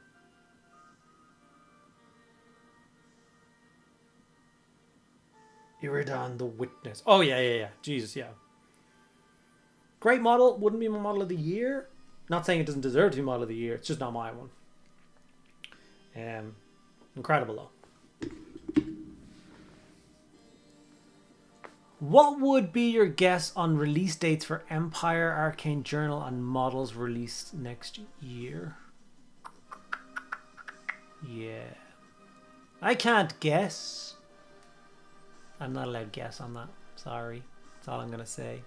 Iridan the Witness. Oh, yeah. Jesus, yeah. Great model. Wouldn't be my model of the year. Not saying it doesn't deserve to be model of the year. It's just not my one. Incredible, though. What would be your guess on release dates for Empire, Arcane Journal, and models released next year? Yeah. I can't guess. I'm not allowed to guess on that. Sorry. That's all I'm going to say.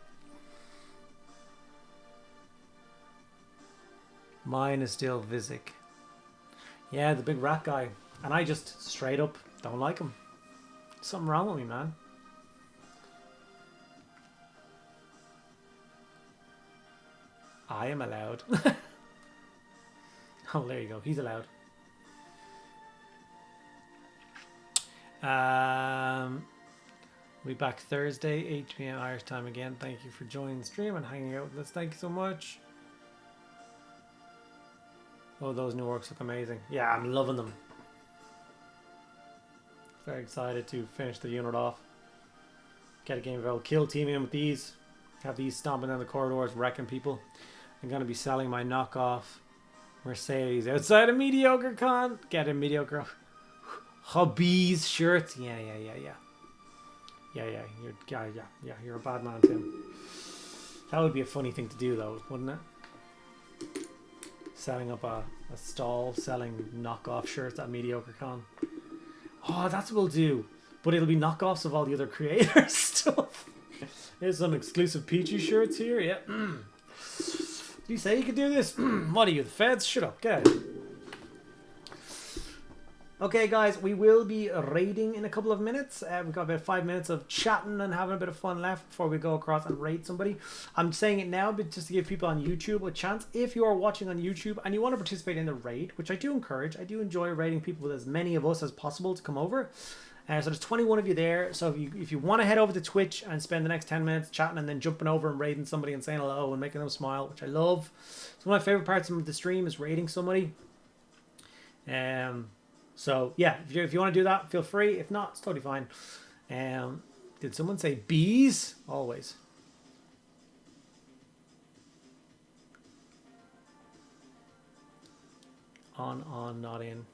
Mine is still Visic. Yeah, the big rat guy. And I just straight up don't like him. Something wrong with me, man. I am allowed. Oh, there you go. He's allowed. We'll be back Thursday, 8 p.m. Irish time again. Thank you for joining the stream and hanging out with us. Thank you so much. Oh, those new orcs look amazing. Yeah, I'm loving them. Very excited to finish the unit off. Get a game of old kill team in with these. Have these stomping down the corridors, wrecking people. I'm going to be selling my knockoff Mercedes outside of Mediocre Con. Get a Mediocre Hobbies shirts. Yeah. You're a bad man, Tim. That would be a funny thing to do, though, wouldn't it? Setting up a stall selling knockoff shirts at Mediocre Con. Oh, that's what we'll do. But it'll be knockoffs of all the other creators stuff. Here's some exclusive Peachy shirts here. Yeah. Did you say you could do this? What are you, the feds? Shut up. Get out. Okay, guys, we will be raiding in a couple of minutes. We've got about 5 minutes of chatting and having a bit of fun left before we go across and raid somebody. I'm saying it now, but just to give people on YouTube a chance. If you are watching on YouTube and you want to participate in the raid, which I do encourage, I do enjoy raiding people with as many of us as possible to come over. So there's 21 of you there. So if you want to head over to Twitch and spend the next 10 minutes chatting and then jumping over and raiding somebody and saying hello and making them smile, which I love. It's one of my favorite parts of the stream is raiding somebody. So yeah, if you want to do that, feel free. If not, it's totally fine. Did someone say bees? Always. On, not in.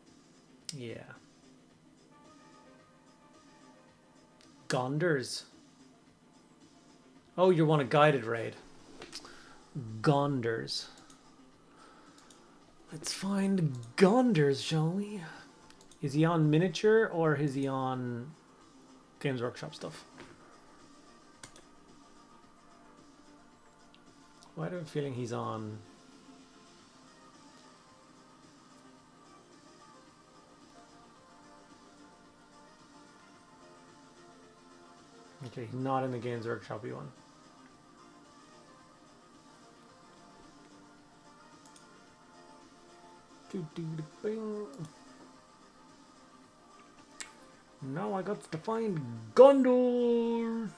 Yeah. Gonders. Oh, you want a guided raid. Gonders. Let's find Gonders, shall we? Is he on miniature or is he on Games Workshop stuff. Why do I have a feeling he's on? Okay, he's not in the Games Workshop-y one. Now I got to find Gondor.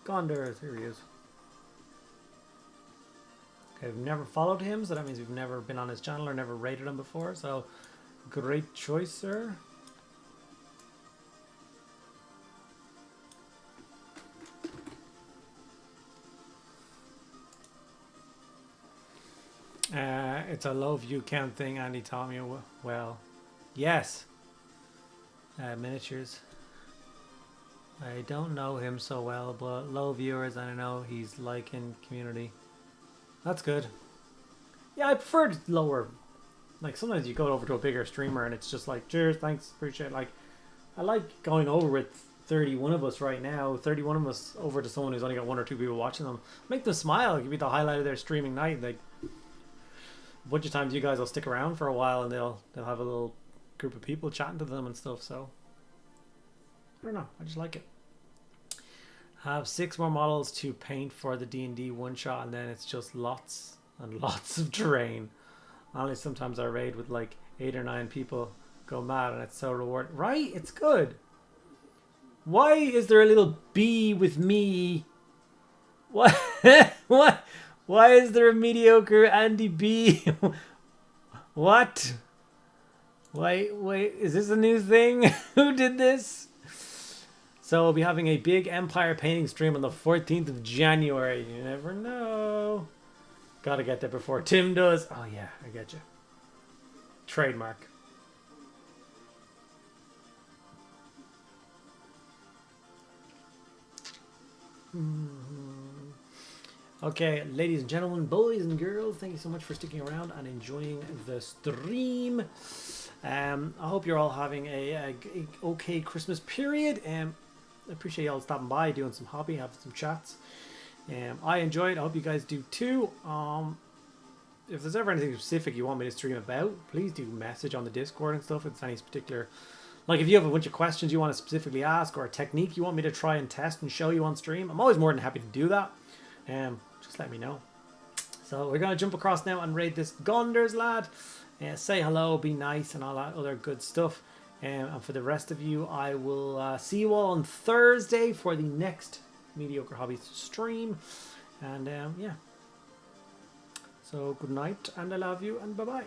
Gondor, here he is. Okay, I've never followed him, so that means we've never been on his channel or never rated him before, so great choice, sir. It's a low view count thing, Andy taught me well. Yes. Miniatures. I don't know him so well, but low viewers, I know he's liking community. That's good. Yeah, I prefer lower. Like, sometimes you go over to a bigger streamer and it's just like, cheers, thanks, appreciate it. Like, I like going over with 31 of us right now, 31 of us over to someone who's only got 1 or 2 people watching them. Make them smile, give me the highlight of their streaming night. Like, a bunch of times you guys will stick around for a while and they'll have a little group of people chatting to them and stuff, so I don't know, I just like it. Have 6 more models to paint for the D&D one shot, and then it's just lots and lots of terrain. Only sometimes I raid with like 8 or 9 people, go mad, and it's so rewarding. Right? It's good. Why is there a little bee with me? What? What? Why is there a mediocre Andy B? What? Wait, is this a new thing? Who did this? So we'll be having a big Empire painting stream on the 14th of January. You never know. Gotta get there before Tim does. Oh yeah, I get you. Trademark. Okay, ladies and gentlemen, boys and girls, thank you so much for sticking around and enjoying the stream. I hope you're all having a okay Christmas period. I appreciate y'all stopping by, doing some hobby, having some chats. I enjoyed. I hope you guys do too. If there's ever anything specific you want me to stream about, please do message on the Discord and stuff. If it's any particular, like if you have a bunch of questions you want to specifically ask or a technique you want me to try and test and show you on stream, I'm always more than happy to do that. Just let me know. So we're gonna jump across now and raid this Gondor's lad. Say hello, be nice, and all that other good stuff. And for the rest of you, I will see you all on Thursday for the next Mediocre Hobbies stream. And yeah. So good night, and I love you, and bye-bye.